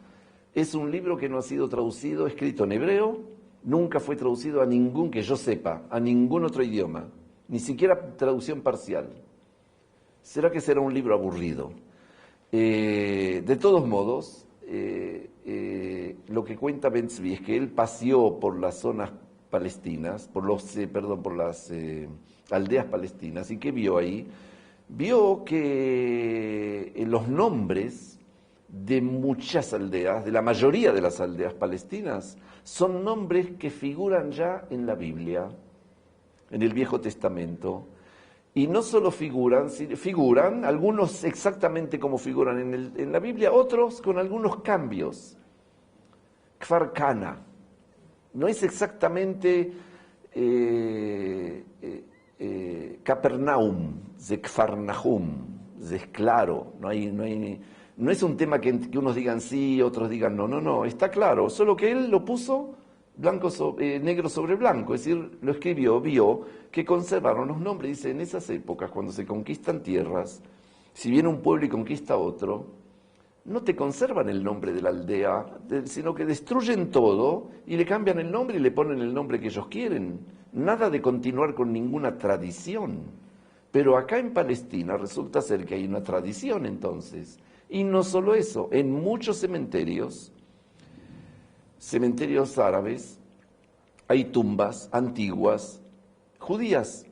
Es un libro que no ha sido traducido, escrito en hebreo, nunca fue traducido a ningún, que yo sepa, a ningún otro idioma, ni siquiera traducción parcial. ¿Será que será un libro aburrido? De todos modos, lo que cuenta Ben Tzvi es que él paseó por las zonas palestinas, por las aldeas palestinas, y ¿qué vio ahí? Vio que los nombres de muchas aldeas, de la mayoría de las aldeas palestinas, son nombres que figuran ya en la Biblia, en el Viejo Testamento. Y no solo figuran, algunos exactamente como figuran en la Biblia, otros con algunos cambios. Kfar Kana, no es exactamente Capernaum, de Kfar Nahum, es claro, no es un tema que unos digan sí, otros digan no, está claro, solo que él lo puso negro sobre blanco, es decir, lo escribió, vio que conservaron los nombres. Dice, en esas épocas, cuando se conquistan tierras, si viene un pueblo y conquista otro, no te conservan el nombre de la aldea, sino que destruyen todo y le cambian el nombre y le ponen el nombre que ellos quieren. Nada de continuar con ninguna tradición. Pero acá en Palestina resulta ser que hay una tradición entonces. Y no solo eso, en muchos cementerios árabes, hay tumbas antiguas judías.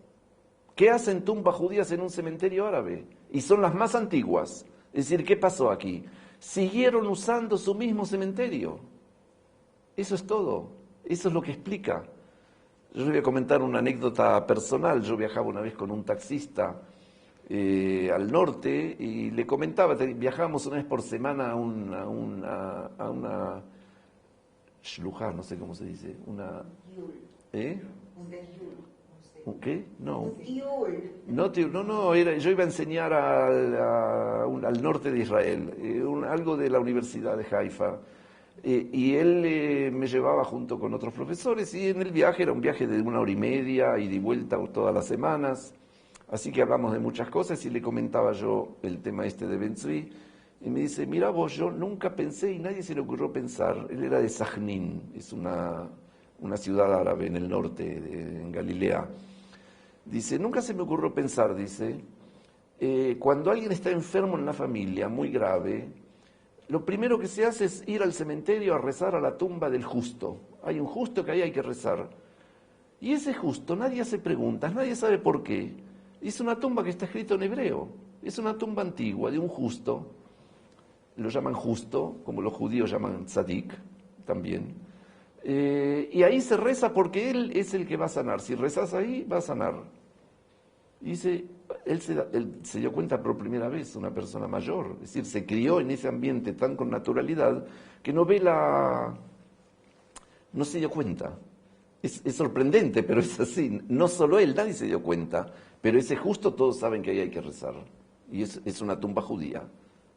¿Qué hacen tumbas judías en un cementerio árabe? Y son las más antiguas. Es decir, ¿qué pasó aquí? Siguieron usando su mismo cementerio. Eso es todo. Eso es lo que explica. Yo les voy a comentar una anécdota personal. Yo viajaba una vez con un taxista al norte y le comentaba, viajábamos una vez por semana a una shluja, no sé cómo se dice, ¿Un qué? No. Yo iba a enseñar al norte de Israel, algo de la Universidad de Haifa. Y él me llevaba junto con otros profesores, y en el viaje, era un viaje de 1 hora y media, y de vuelta todas las semanas. Así que hablamos de muchas cosas, y le comentaba yo el tema este de Ben Tzvi. Y me dice, mira vos, yo nunca pensé, y nadie se le ocurrió pensar, él era de Sajnín, es una ciudad árabe en el norte, en Galilea. Dice, nunca se me ocurrió pensar, dice, cuando alguien está enfermo en la familia, muy grave, lo primero que se hace es ir al cementerio a rezar a la tumba del justo. Hay un justo que ahí hay que rezar. Y ese justo, nadie hace preguntas, nadie sabe por qué. Es una tumba que está escrito en hebreo, es una tumba antigua de un justo. Lo llaman justo, como los judíos llaman tzadik también. Y ahí se reza porque él es el que va a sanar. Si rezas ahí, va a sanar. Y dice, él se dio cuenta por primera vez, una persona mayor. Es decir, se crió en ese ambiente tan con naturalidad que no se dio cuenta. Es sorprendente, pero es así. No solo él, nadie se dio cuenta. Pero ese justo, todos saben que ahí hay que rezar. Y es una tumba judía.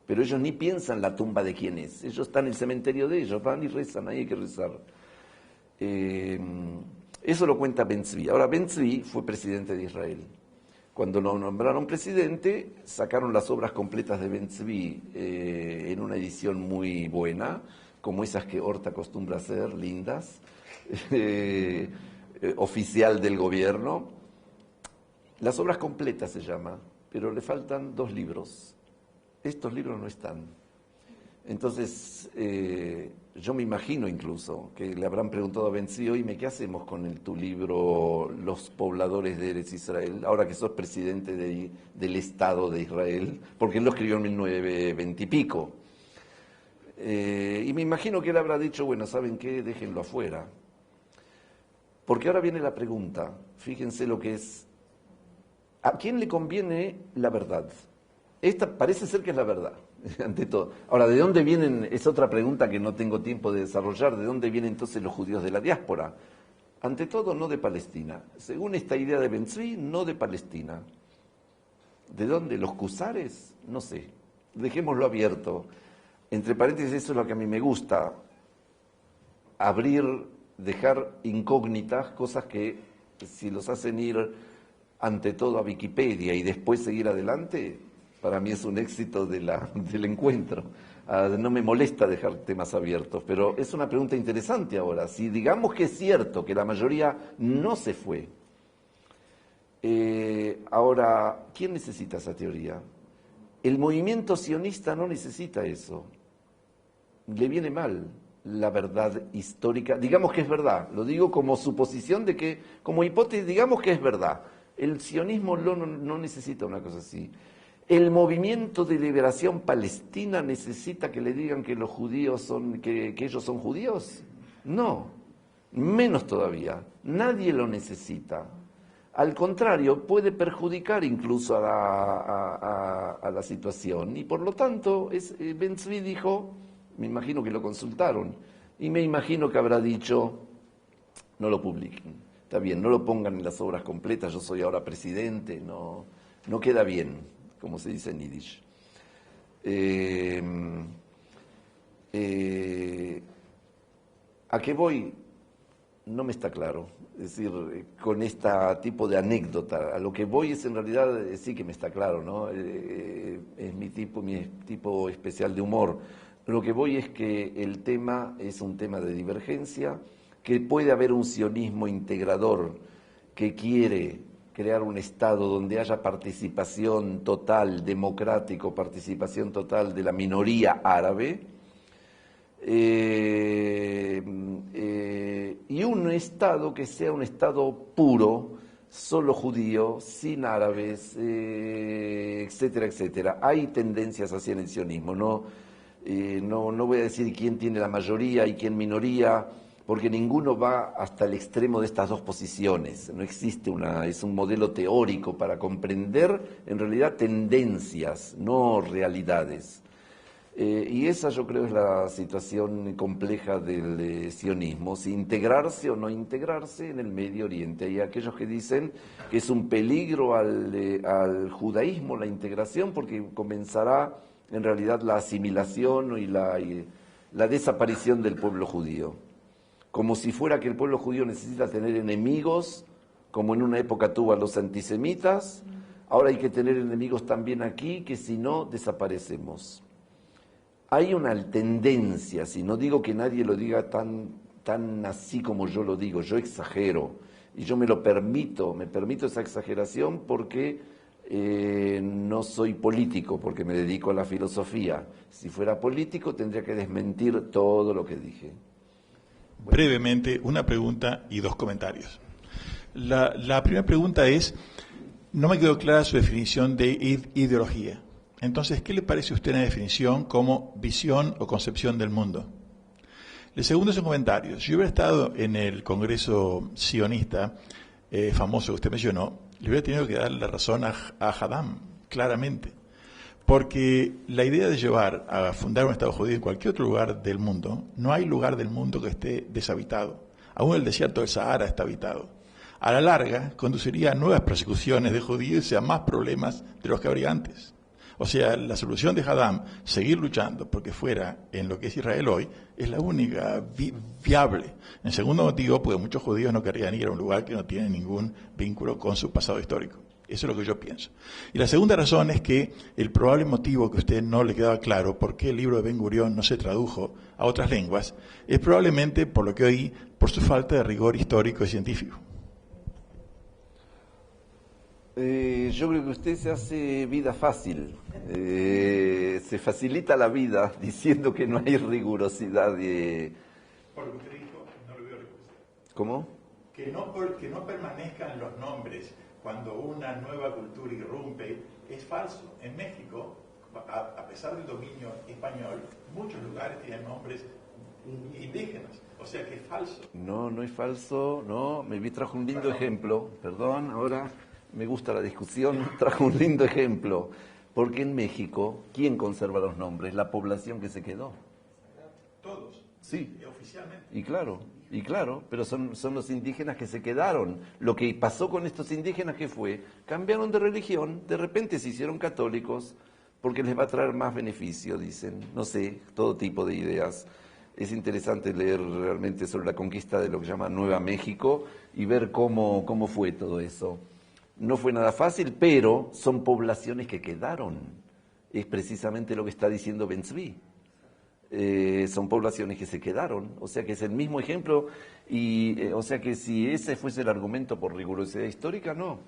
Pero ellos ni piensan la tumba de quién es. Ellos están en el cementerio de ellos, van y rezan, ahí hay que rezar. Eso lo cuenta Ben Tzvi. Ahora, Ben Tzvi fue presidente de Israel. Cuando lo nombraron presidente, sacaron las obras completas de Ben Tzvi en una edición muy buena, como esas que Horta acostumbra hacer, lindas, oficial del gobierno. Las obras completas se llama, pero le faltan 2 libros. Estos libros no están. Entonces, yo me imagino incluso que le habrán preguntado a Ben Tzvi, oíme, ¿qué hacemos con tu libro Los pobladores de Eretz Israel, ahora que sos presidente del Estado de Israel? Porque él lo escribió en 1920 y pico. Y me imagino que él habrá dicho, bueno, ¿saben qué? Déjenlo afuera. Porque ahora viene la pregunta, fíjense lo que es, ¿a quién le conviene la verdad? Esta parece ser que es la verdad, ante todo. Ahora, ¿de dónde vienen? Es otra pregunta que no tengo tiempo de desarrollar. ¿De dónde vienen entonces los judíos de la diáspora? Ante todo, no de Palestina. Según esta idea de Ben Tzvi, no de Palestina. ¿De dónde? ¿Los Cusares? No sé. Dejémoslo abierto. Entre paréntesis, eso es lo que a mí me gusta. Abrir, dejar incógnitas, cosas que si los hacen ir ante todo a Wikipedia y después seguir adelante, para mí es un éxito del encuentro. No me molesta dejar temas abiertos, pero es una pregunta interesante ahora. Si digamos que es cierto que la mayoría no se fue, ahora, ¿quién necesita esa teoría? El movimiento sionista no necesita eso. Le viene mal la verdad histórica. Digamos que es verdad, lo digo como suposición de que, como hipótesis, digamos que es verdad. El sionismo no necesita una cosa así. ¿El movimiento de liberación palestina necesita que le digan que los judíos son, que ellos son judíos? No, menos todavía. Nadie lo necesita. Al contrario, puede perjudicar incluso a la situación. Y por lo tanto, Ben Tzvi dijo, me imagino que lo consultaron, y me imagino que habrá dicho, no lo publiquen. Está bien, no lo pongan en las obras completas, yo soy ahora presidente, no queda bien, como se dice en Yiddish. ¿A qué voy? No me está claro. Es decir, con este tipo de anécdota, a lo que voy es en realidad, sí que me está claro, ¿no? Es mi tipo especial de humor. Lo que voy es que el tema es un tema de divergencia, que puede haber un sionismo integrador que quiere crear un Estado donde haya participación total, democrático, participación total de la minoría árabe, y un Estado que sea un Estado puro, solo judío, sin árabes, etcétera, etcétera. Hay tendencias hacia el sionismo, no voy a decir quién tiene la mayoría y quién minoría, porque ninguno va hasta el extremo de estas dos posiciones. No existe es un modelo teórico para comprender en realidad tendencias, no realidades. Y esa yo creo es la situación compleja del sionismo, si integrarse o no integrarse en el Medio Oriente. Hay aquellos que dicen que es un peligro al judaísmo la integración porque comenzará en realidad la asimilación y la desaparición del pueblo judío. Como si fuera que el pueblo judío necesita tener enemigos, como en una época tuvo a los antisemitas, ahora hay que tener enemigos también aquí, que si no, desaparecemos. Hay una tendencia, si no digo que nadie lo diga tan así como yo lo digo, yo exagero, y yo me permito esa exageración porque no soy político, porque me dedico a la filosofía. Si fuera político tendría que desmentir todo lo que dije. Bueno. Brevemente, una pregunta y 2 comentarios. La primera pregunta es, no me quedó clara su definición de ideología. Entonces, ¿qué le parece a usted una definición como visión o concepción del mundo? El segundo es un comentario. Si yo hubiera estado en el Congreso sionista, famoso que usted mencionó, le hubiera tenido que dar la razón a Haddam, claramente. Porque la idea de llevar a fundar un Estado judío en cualquier otro lugar del mundo, no hay lugar del mundo que esté deshabitado. Aún el desierto del Sahara está habitado. A la larga, conduciría a nuevas persecuciones de judíos y a más problemas de los que habría antes. O sea, la solución de Haddam, seguir luchando porque fuera en lo que es Israel hoy, es la única viable. En segundo motivo, porque muchos judíos no querrían ir a un lugar que no tiene ningún vínculo con su pasado histórico. Eso es lo que yo pienso. Y la segunda razón es que el probable motivo que a usted no le quedaba claro por qué el libro de Ben Gurión no se tradujo a otras lenguas, es probablemente, por lo que oí, por su falta de rigor histórico y científico. Yo creo que usted se hace vida fácil, se facilita la vida diciendo que no hay rigurosidad. Por lo que usted dijo, no lo veo rigurosidad. ¿Cómo? Que no permanezcan los nombres cuando una nueva cultura irrumpe, es falso. En México, a pesar del dominio español, muchos lugares tienen nombres indígenas, o sea que es falso. No, no es falso, no, me trajo un lindo ejemplo, perdón, ahora me gusta la discusión, trajo un lindo ejemplo, porque en México, ¿quién conserva los nombres? La población que se quedó. Todos. Sí. Oficialmente. Y claro, pero son los indígenas que se quedaron. Lo que pasó con estos indígenas, ¿qué fue? Cambiaron de religión, de repente se hicieron católicos, porque les va a traer más beneficio, dicen, no sé, todo tipo de ideas. Es interesante leer realmente sobre la conquista de lo que llaman Nueva México y ver cómo fue todo eso. No fue nada fácil, pero son poblaciones que quedaron. Es precisamente lo que está diciendo Ben Zvi. Son poblaciones que se quedaron, o sea que es el mismo ejemplo, y o sea que si ese fuese el argumento por rigurosidad histórica, no.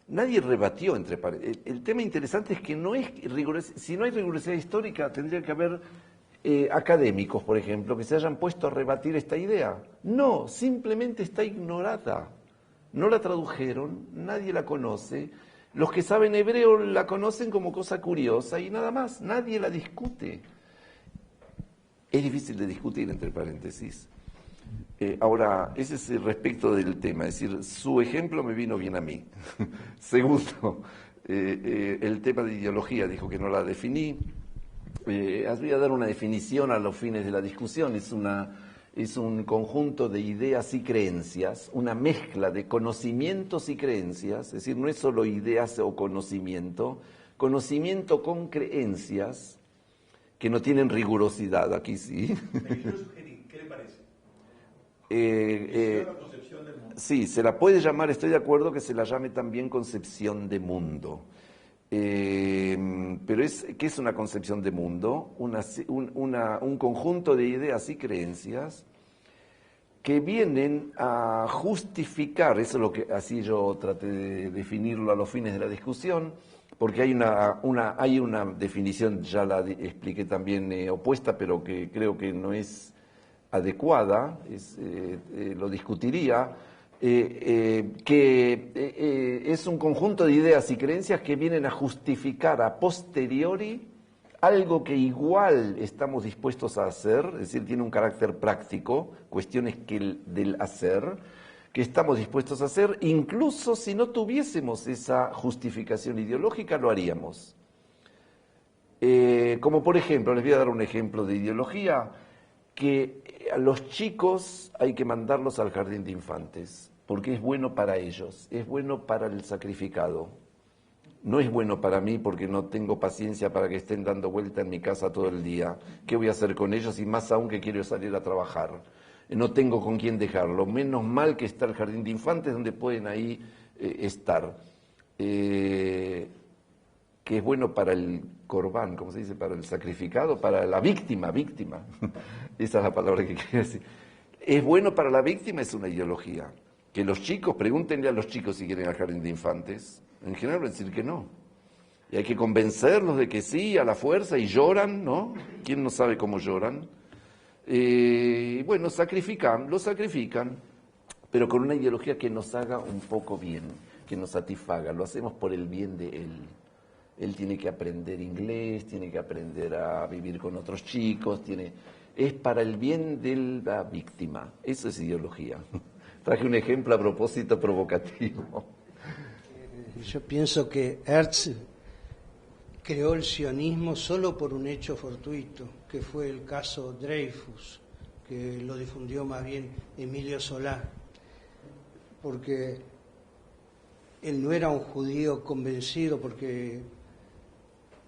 Nadie rebatió entre paréntesis. El tema interesante es que no es si no hay rigurosidad histórica, tendría que haber académicos, por ejemplo, que se hayan puesto a rebatir esta idea. No, simplemente está ignorada. No la tradujeron, nadie la conoce. Los que saben hebreo la conocen como cosa curiosa y nada más, nadie la discute. Es difícil de discutir, entre paréntesis. Ahora, ese es el respecto del tema, es decir, su ejemplo me vino bien a mí. Segundo, el tema de ideología, dijo que no la definí. Voy a dar una definición a los fines de la discusión, es un conjunto de ideas y creencias, una mezcla de conocimientos y creencias, es decir, no es solo ideas o conocimiento con creencias que no tienen rigurosidad, aquí sí. ¿Qué le parece? La concepción del mundo. Sí, se la puede llamar, estoy de acuerdo que se la llame también concepción de mundo. Pero ¿qué es una concepción de mundo? Un conjunto de ideas y creencias que vienen a justificar, eso es lo que así yo traté de definirlo a los fines de la discusión, porque hay una definición, ya la expliqué también opuesta, pero que creo que no es adecuada, lo discutiría, que es un conjunto de ideas y creencias que vienen a justificar a posteriori algo que igual estamos dispuestos a hacer, es decir, tiene un carácter práctico, cuestiones del hacer, que estamos dispuestos a hacer, incluso si no tuviésemos esa justificación ideológica, lo haríamos. Como por ejemplo, les voy a dar un ejemplo de ideología, que a los chicos hay que mandarlos al jardín de infantes, porque es bueno para ellos, es bueno para el sacrificado. No es bueno para mí porque no tengo paciencia para que estén dando vuelta en mi casa todo el día. ¿Qué voy a hacer con ellos? Y más aún que quiero salir a trabajar. No tengo con quién dejarlo. Menos mal que está el jardín de infantes donde pueden ahí estar. Que es bueno para el corbán, ¿cómo se dice? Para el sacrificado, para la víctima. Esa es la palabra que quería decir. Es bueno para la víctima, es una ideología. Que los chicos, pregúntenle a los chicos si quieren al jardín de infantes. En general van a decir que no. Y hay que convencerlos de que sí, a la fuerza, y lloran, ¿no? ¿Quién no sabe cómo lloran? Bueno, lo sacrifican, pero con una ideología que nos haga un poco bien, que nos satisfaga. Lo hacemos por el bien de él. Él tiene que aprender inglés, tiene que aprender a vivir con otros chicos, es para el bien de la víctima. Eso es ideología. Traje un ejemplo a propósito provocativo. Yo pienso que Herzl creó el sionismo solo por un hecho fortuito, que fue el caso Dreyfus, que lo difundió más bien Emilio Solá, porque él no era un judío convencido porque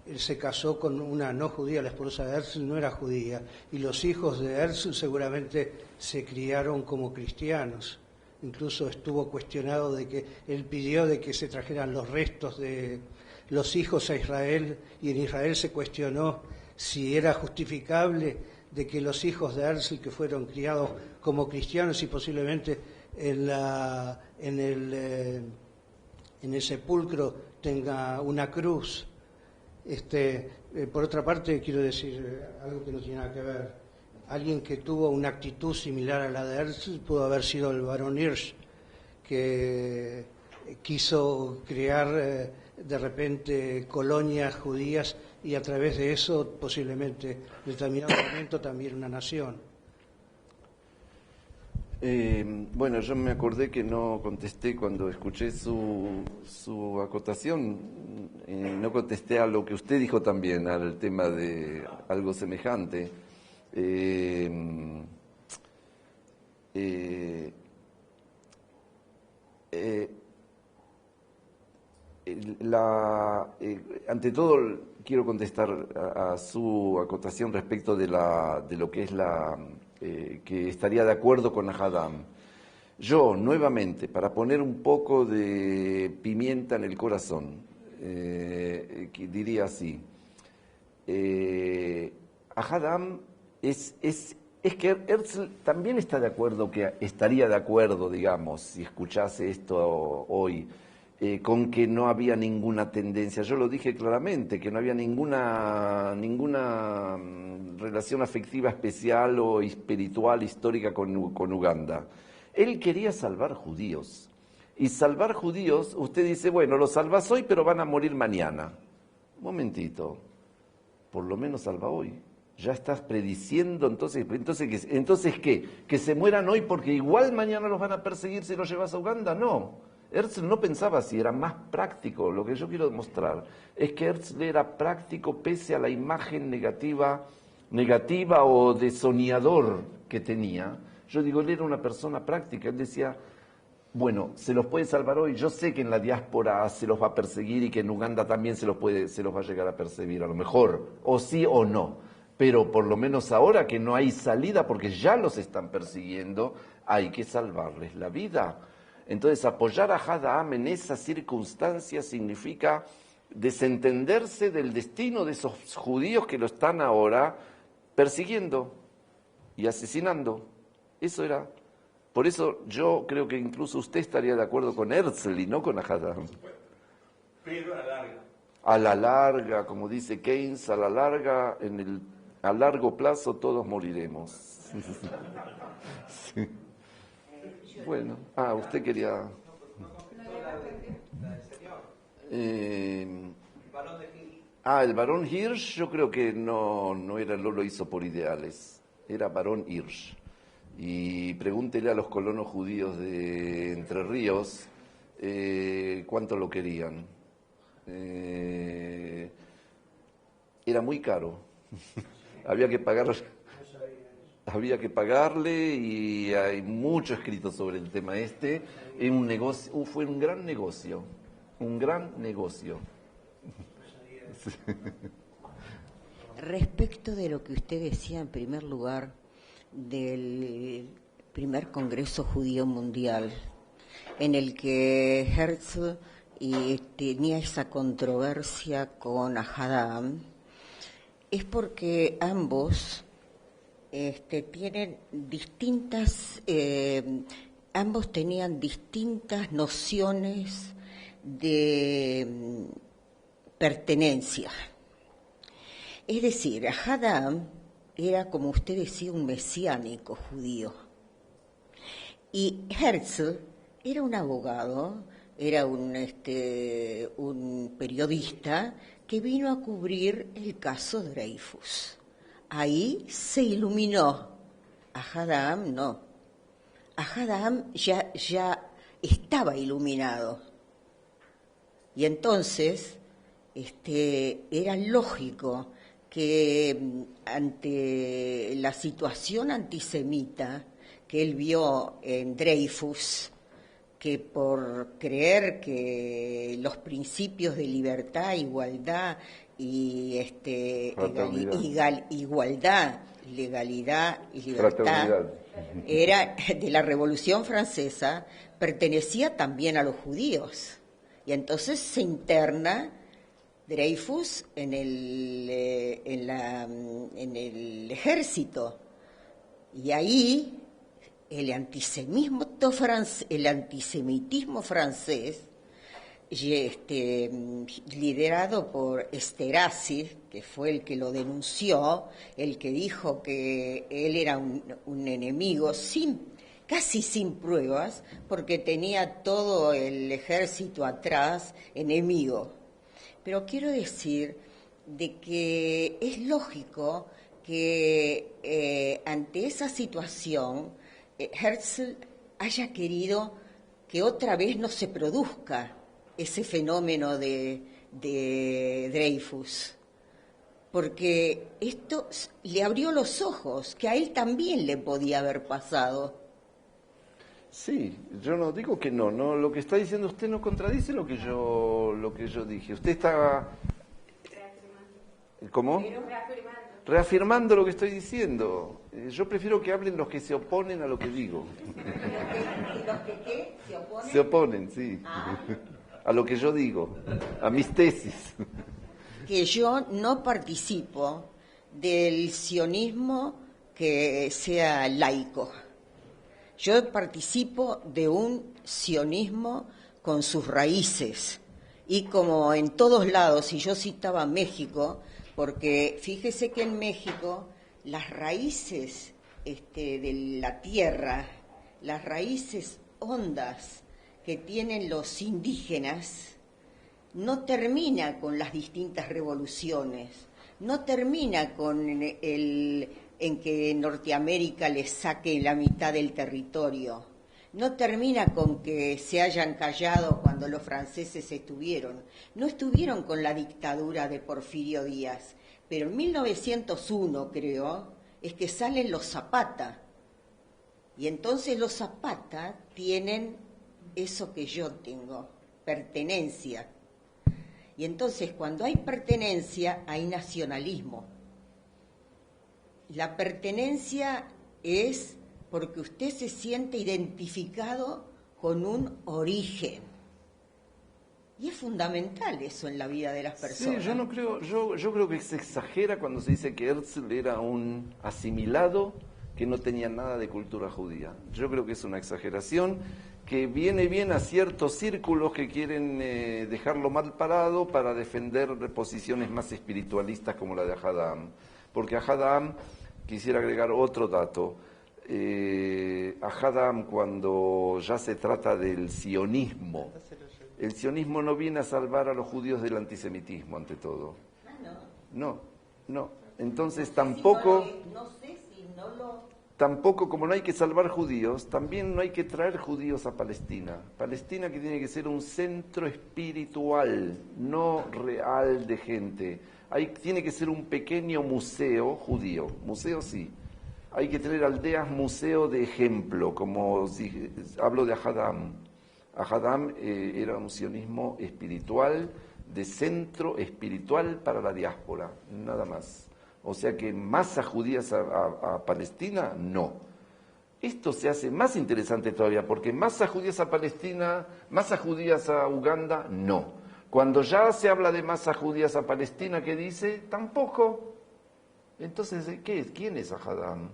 él se casó con una no judía, la esposa de Herzl no era judía, y los hijos de Herzl seguramente se criaron como cristianos. Incluso estuvo cuestionado de que él pidió de que se trajeran los restos de los hijos a Israel, y en Israel se cuestionó si era justificable de que los hijos de Herzl, que fueron criados como cristianos y posiblemente en el sepulcro tenga una cruz. Por otra parte, quiero decir algo que no tiene nada que ver. Alguien que tuvo una actitud similar a la de Herzl pudo haber sido el barón Hirsch, que quiso crear de repente colonias judías y a través de eso posiblemente en determinado momento también una nación. Bueno, yo me acordé que no contesté cuando escuché su acotación, no contesté a lo que usted dijo también, al tema de algo semejante. Ante todo, quiero contestar a su acotación respecto de lo que es que estaría de acuerdo con Ahad. Yo, nuevamente, para poner un poco de pimienta en el corazón, diría así, Ahad es que Herzl también está de acuerdo, que estaría de acuerdo, digamos, si escuchase esto hoy, con que no había ninguna tendencia. Yo lo dije claramente, que no había ninguna relación afectiva especial o espiritual histórica con Uganda. Él quería salvar judíos. Y salvar judíos, usted dice, bueno, los salvas hoy, pero van a morir mañana. Un momentito, por lo menos salva hoy. Ya estás prediciendo, entonces ¿qué? ¿Que se mueran hoy porque igual mañana los van a perseguir si los llevas a Uganda? No. Herzl no pensaba así, era más práctico. Lo que yo quiero demostrar es que Herzl era práctico pese a la imagen negativa o de soñador que tenía. Yo digo, él era una persona práctica. Él decía, bueno, se los puede salvar hoy. Yo sé que en la diáspora se los va a perseguir y que en Uganda también se los va a llegar a perseguir, a lo mejor, o sí o no. Pero por lo menos ahora que no hay salida porque ya los están persiguiendo, hay que salvarles la vida. Entonces, apoyar a Ahad en esa circunstancia significa desentenderse del destino de esos judíos que lo están ahora persiguiendo y asesinando. Eso era. Por eso yo creo que incluso usted estaría de acuerdo con Herzl y no con Ahad. Pero a la larga. A la larga, como dice Keynes, a la larga, a largo plazo todos moriremos. Sí. Bueno, usted quería... el barón Hirsch, yo creo que no lo hizo por ideales, era barón Hirsch. Y pregúntele a los colonos judíos de Entre Ríos cuánto lo querían. Era muy caro, había que pagarle y hay mucho escrito sobre el tema este. Fue un gran negocio. Respecto de lo que usted decía en primer lugar del primer Congreso Judío Mundial, en el que Herzl tenía esa controversia con Ahad, es porque ambos ambos tenían distintas nociones de pertenencia. Es decir, Ahad era, como usted decía, un mesiánico judío. Y Herzl era un abogado, era un periodista que vino a cubrir el caso Dreyfus. Ahí se iluminó. Ahad no. Ahad ya estaba iluminado. Y entonces era lógico que ante la situación antisemita que él vio en Dreyfus, que por creer que los principios de libertad, igualdad y igualdad, legalidad y libertad era de la Revolución Francesa, pertenecía también a los judíos. Y entonces se interna Dreyfus en el ejército. Y ahí el antisemitismo francés, liderado por Esterhazy, que fue el que lo denunció, el que dijo que él era un enemigo casi sin pruebas, porque tenía todo el ejército atrás enemigo. Pero quiero decir de que es lógico que ante esa situación Herzl haya querido que otra vez no se produzca ese fenómeno de Dreyfus, porque esto le abrió los ojos, que a él también le podía haber pasado. Sí, yo no digo que no, lo que está diciendo usted no contradice lo que yo dije. Usted está... ¿Cómo? Reafirmando lo que estoy diciendo. Yo prefiero que hablen los que se oponen a lo que digo. ¿Los que qué? ¿Se oponen? Se oponen, sí. A lo que yo digo, a mis tesis. Que yo no participo del sionismo que sea laico. Yo participo de un sionismo con sus raíces. Y como en todos lados, y yo citaba México, porque fíjese que en México las raíces de la tierra, las raíces hondas que tienen los indígenas, no termina con las distintas revoluciones, no termina con en que Norteamérica les saque la mitad del territorio, no termina con que se hayan callado cuando los franceses no estuvieron con la dictadura de Porfirio Díaz, pero en 1901, creo, es que salen los Zapata, y entonces los Zapata tienen eso que yo tengo, pertenencia. Y entonces cuando hay pertenencia hay nacionalismo. La pertenencia es porque usted se siente identificado con un origen. Y es fundamental eso en la vida de las personas. Sí, yo creo que se exagera cuando se dice que Herzl era un asimilado que no tenía nada de cultura judía. Yo creo que es una exageración que viene bien a ciertos círculos que quieren dejarlo mal parado para defender posiciones más espiritualistas como la de Ahad Porque Ahad Ha'am, quisiera agregar otro dato, Ahad Ha'am, cuando ya se trata del sionismo, el sionismo no viene a salvar a los judíos del antisemitismo, ante todo. No. Entonces tampoco... Tampoco, como no hay que salvar judíos, también no hay que traer judíos a Palestina. Palestina que tiene que ser un centro espiritual, no real de gente. Tiene que ser un pequeño museo judío, museo sí. Hay que tener aldeas museo de ejemplo, como si hablo de Ahad Ha'am. Ahad Ha'am era un sionismo espiritual, de centro espiritual para la diáspora, nada más. O sea que masas judías a Palestina, no. Esto se hace más interesante todavía, porque masas judías a Palestina, masas judías a Uganda, no. Cuando ya se habla de masas judías a Palestina, ¿qué dice? Tampoco. Entonces, ¿quién es Ahad Ha'am?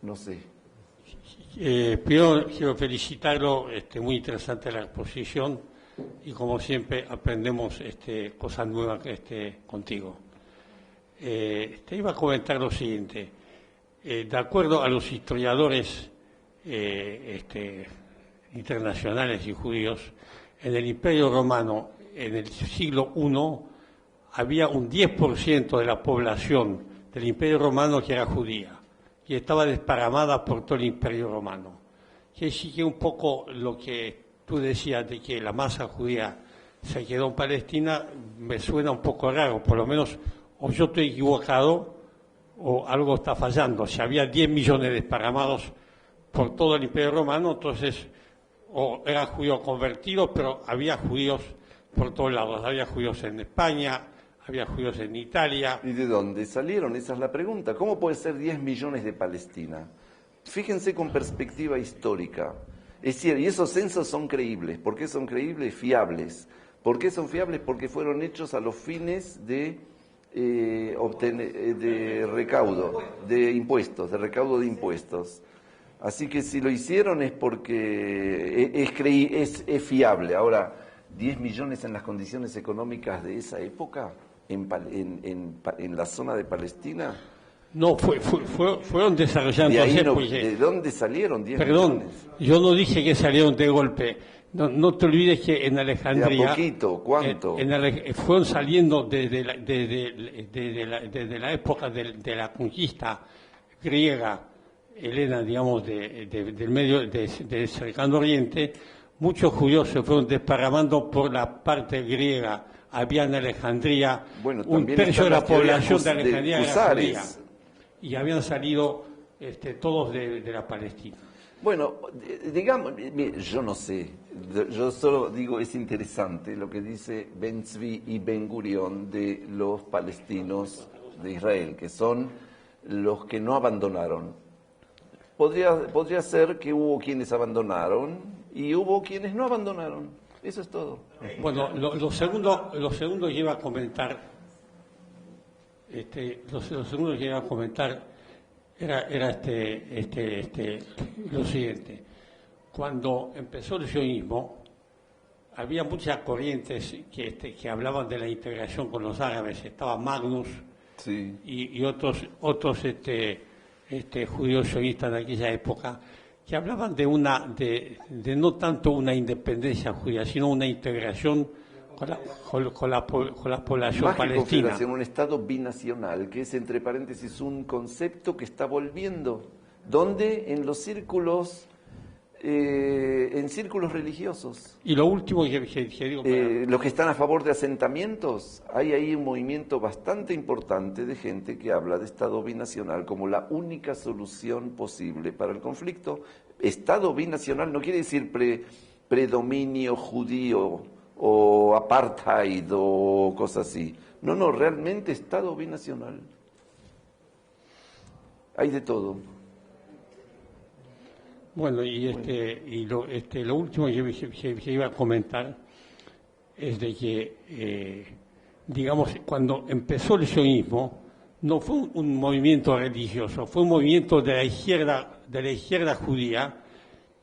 No sé. Primero quiero felicitarlo, muy interesante la exposición, y como siempre aprendemos cosas nuevas contigo. Te iba a comentar lo siguiente. De acuerdo a los historiadores internacionales y judíos, en el Imperio Romano, en el siglo I, había un 10% de la población del Imperio Romano que era judía y estaba desparramada por todo el Imperio Romano. Que sí que un poco lo que tú decías de que la masa judía se quedó en Palestina me suena un poco raro, por lo menos o yo estoy equivocado o algo está fallando. Si había 10 millones desparramados por todo el Imperio Romano, entonces o eran judíos convertidos, pero había judíos por todos lados. Había judíos en España, había judíos en Italia. ¿Y de dónde salieron? Esa es la pregunta. ¿Cómo puede ser 10 millones de Palestina? Fíjense con perspectiva histórica. Es cierto, y esos censos son creíbles. ¿Por qué son creíbles? Fiables. ¿Por qué son fiables? Porque fueron hechos a los fines de recaudo, de impuestos, de recaudo de impuestos. Así que si lo hicieron es porque es fiable. Ahora, 10 millones en las condiciones económicas de esa época, en la zona de Palestina. No, fueron desarrollándose. ¿De dónde salieron 10 Perdón, millones? yo no dije que salieron de golpe. No te olvides que en Alejandría... ¿De a poquito? ¿Cuánto? Fueron saliendo desde la época de la conquista griega, helena, digamos, del medio, del cercano oriente. Muchos judíos se fueron desparramando por la parte griega. Había en Alejandría un tercio de la población de Alejandría era judía. Y habían salido todos de la Palestina. Bueno, digamos, yo no sé, yo solo digo, es interesante lo que dice Ben Tzvi y Ben Gurión de los palestinos de Israel, que son los que no abandonaron. Podría ser que hubo quienes abandonaron y hubo quienes no abandonaron. Eso es todo. Bueno, lo segundo que iba a comentar, lo segundo que iba a comentar era lo siguiente. Cuando empezó el sionismo, había muchas corrientes que hablaban de la integración con los árabes. Estaba Magnus, sí, y otros judíos sionistas de aquella época, que hablaban de no tanto una independencia judía, sino una integración con la población más que palestina. Confederación, un Estado binacional, que es, entre paréntesis, un concepto que está volviendo, donde en los círculos, en círculos religiosos. Y lo último que digo... los que están a favor de asentamientos, hay ahí un movimiento bastante importante de gente que habla de Estado binacional como la única solución posible para el conflicto. Estado binacional no quiere decir predominio judío o apartheid o cosas así. No, realmente Estado binacional. Hay de todo. Bueno, lo último que iba a comentar es de que, digamos, cuando empezó el sionismo, no fue un movimiento religioso, fue un movimiento de la izquierda judía,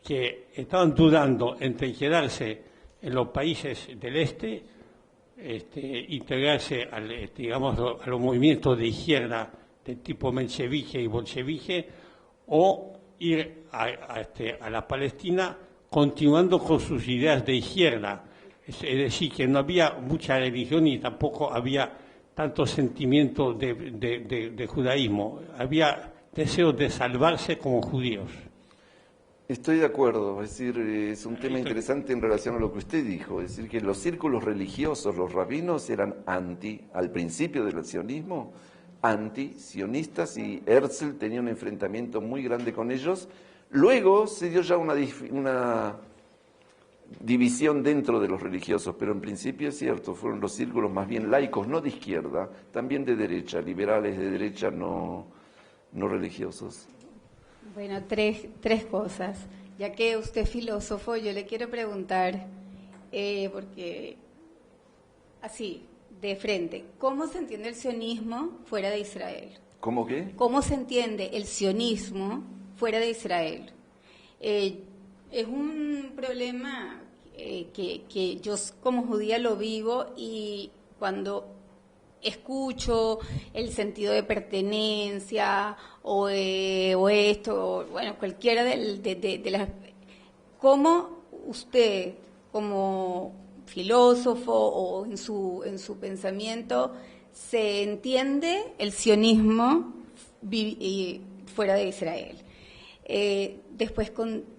que estaban dudando entre quedarse en los países del este, integrarse a los movimientos de izquierda de tipo menchevique y bolchevique, o ir a la Palestina continuando con sus ideas de izquierda. Es decir, que no había mucha religión y tampoco había tanto sentimiento de judaísmo. Había deseos de salvarse como judíos. Estoy de acuerdo, es decir, es un tema interesante en relación a lo que usted dijo, es decir, que los círculos religiosos, los rabinos eran al principio del sionismo, anti-sionistas, y Herzl tenía un enfrentamiento muy grande con ellos. Luego se dio ya una división dentro de los religiosos, pero en principio es cierto, fueron los círculos más bien laicos, no de izquierda, también de derecha, liberales de derecha, no religiosos. Bueno, tres cosas. Ya que usted es filósofo, yo le quiero preguntar, porque así, de frente, ¿cómo se entiende el sionismo fuera de Israel? ¿Cómo qué? ¿Cómo se entiende el sionismo fuera de Israel? Es un problema que yo como judía lo vivo, y cuando escucho el sentido de pertenencia o esto, o, bueno, cualquiera de las... ¿Cómo usted, como filósofo o en su pensamiento, se entiende el sionismo fuera de Israel? Después,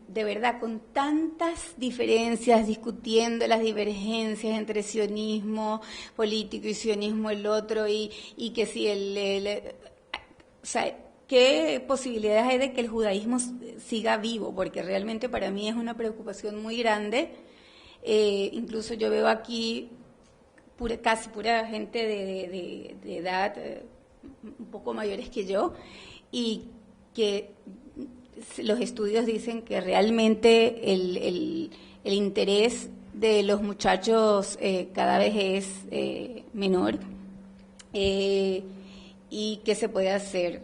de verdad, con tantas diferencias, discutiendo las divergencias entre sionismo político y sionismo el otro, y que si o sea, ¿qué posibilidades hay de que el judaísmo siga vivo? Porque realmente para mí es una preocupación muy grande. Incluso yo veo aquí casi pura gente de edad un poco mayores que yo, y que los estudios dicen que realmente el interés de los muchachos cada vez es menor, y qué se puede hacer.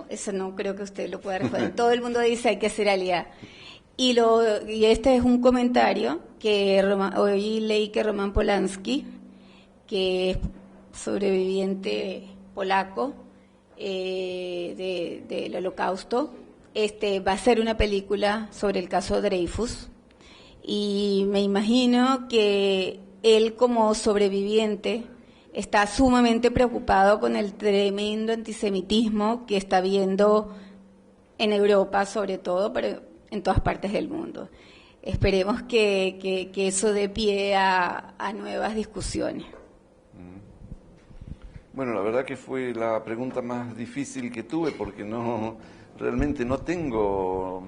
Eso no creo que usted lo pueda responder. Todo el mundo dice hay que hacer aliyá. Y este es un comentario que hoy leí que Roman Polanski, que es sobreviviente polaco del Holocausto, va a hacer una película sobre el caso Dreyfus, y me imagino que él como sobreviviente está sumamente preocupado con el tremendo antisemitismo que está viendo en Europa, sobre todo, pero en todas partes del mundo. Esperemos que eso dé pie a nuevas discusiones. Bueno, la verdad que fue la pregunta más difícil que tuve, porque realmente no tengo.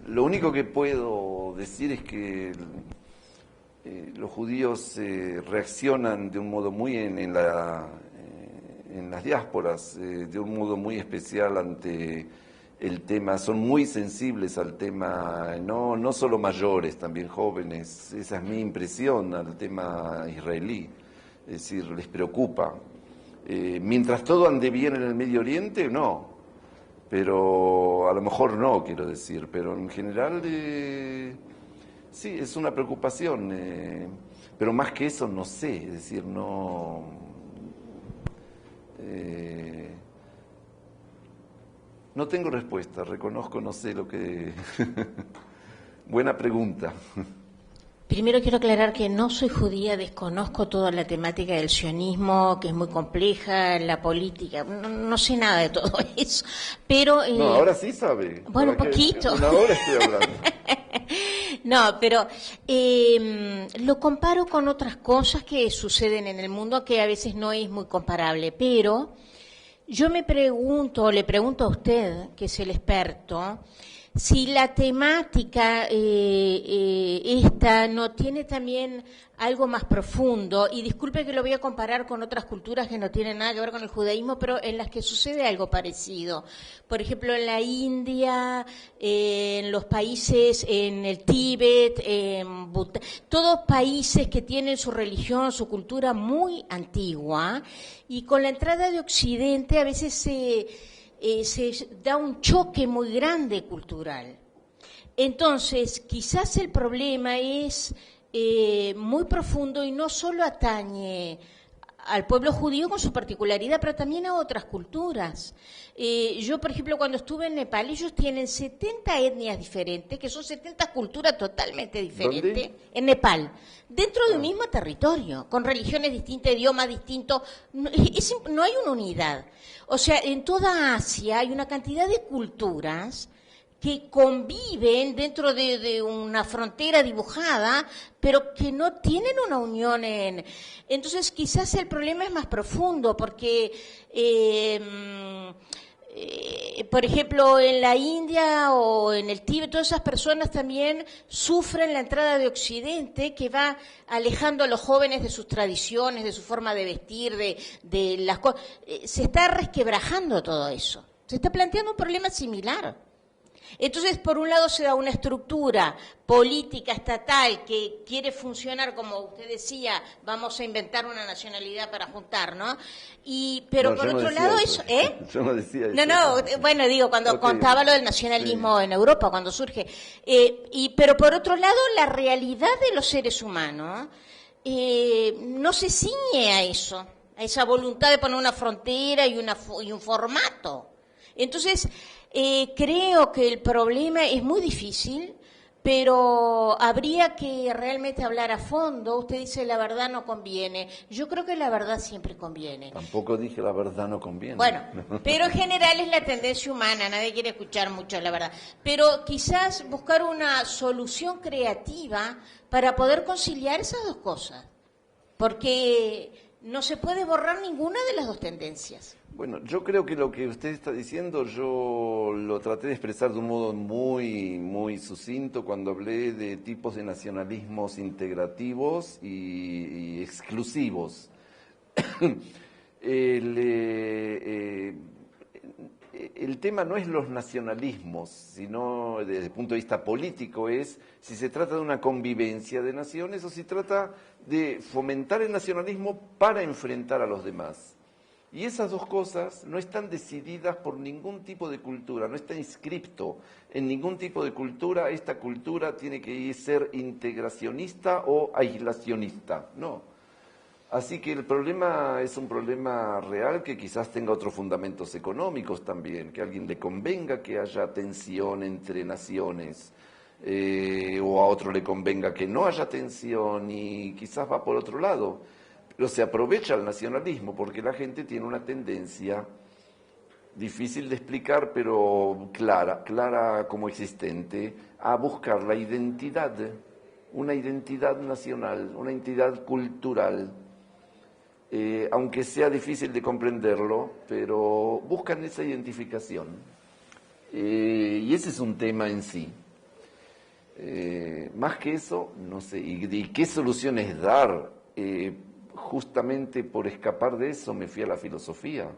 Lo único que puedo decir es que los judíos reaccionan de un modo muy en las diásporas, de un modo muy especial ante el tema. Son muy sensibles al tema, no solo mayores, también jóvenes. Esa es mi impresión al tema israelí. Es decir, les preocupa. Mientras todo ande bien en el Medio Oriente, no. Pero a lo mejor no, quiero decir. Pero en general, sí, es una preocupación. Pero más que eso, no sé. Es decir, no. No tengo respuesta, reconozco, no sé lo que. Buena pregunta. Primero quiero aclarar que no soy judía, desconozco toda la temática del sionismo, que es muy compleja, la política, no sé nada de todo eso, pero... no, ahora sí sabe. Bueno, un poquito. Una hora estoy hablando. No, pero lo comparo con otras cosas que suceden en el mundo, que a veces no es muy comparable, pero yo le pregunto a usted, que es el experto, si la temática esta no tiene también algo más profundo, y disculpe que lo voy a comparar con otras culturas que no tienen nada que ver con el judaísmo, pero en las que sucede algo parecido. Por ejemplo, en la India, en los países, en el Tíbet, en Bután, todos países que tienen su religión, su cultura muy antigua, y con la entrada de Occidente a veces se da un choque muy grande cultural. Entonces, quizás el problema es muy profundo y no solo atañe al pueblo judío con su particularidad, pero también a otras culturas. Yo, por ejemplo, cuando estuve en Nepal, ellos tienen 70 etnias diferentes, que son 70 culturas totalmente diferentes. ¿Dónde? En Nepal, dentro de un mismo territorio, con religiones distintas, idiomas distintos. No hay una unidad. O sea, en toda Asia hay una cantidad de culturas que conviven dentro de una frontera dibujada, pero que no tienen una unión Entonces, quizás el problema es más profundo, porque, por ejemplo, en la India o en el Tíbet, todas esas personas también sufren la entrada de Occidente, que va alejando a los jóvenes de sus tradiciones, de su forma de vestir, de las cosas. Se está resquebrajando todo eso. Se está planteando un problema similar. Entonces, por un lado se da una estructura política estatal que quiere funcionar, como usted decía, vamos a inventar una nacionalidad para juntar, ¿no? Pero por otro lado eso, Yo no decía eso. Bueno, digo, cuando contaba lo del nacionalismo en Europa, cuando surge. Pero por otro lado, la realidad de los seres humanos no se ciñe a eso, a esa voluntad de poner una frontera y un formato. Entonces, creo que el problema es muy difícil, pero habría que realmente hablar a fondo. Usted dice la verdad no conviene. Yo creo que la verdad siempre conviene. Tampoco dije la verdad no conviene. Bueno, pero en general es la tendencia humana, nadie quiere escuchar mucho la verdad. Pero quizás buscar una solución creativa para poder conciliar esas dos cosas. Porque no se puede borrar ninguna de las dos tendencias. Bueno, yo creo que lo que usted está diciendo yo lo traté de expresar de un modo muy sucinto cuando hablé de tipos de nacionalismos integrativos y exclusivos. El tema no es los nacionalismos, sino desde el punto de vista político es si se trata de una convivencia de naciones o si trata de fomentar el nacionalismo para enfrentar a los demás. Y esas dos cosas no están decididas por ningún tipo de cultura, no está inscripto en ningún tipo de cultura, esta cultura tiene que ser integracionista o aislacionista, no. Así que el problema es un problema real que quizás tenga otros fundamentos económicos también, que a alguien le convenga que haya tensión entre naciones, o a otro le convenga que no haya tensión y quizás va por otro lado. Pero se aprovecha el nacionalismo porque la gente tiene una tendencia difícil de explicar, pero clara como existente, a buscar la identidad, una identidad nacional, una identidad cultural. Aunque sea difícil de comprenderlo, pero buscan esa identificación. Y ese es un tema en sí. Más que eso, no sé. ¿Y qué soluciones dar? Justamente por escapar de eso me fui a la filosofía.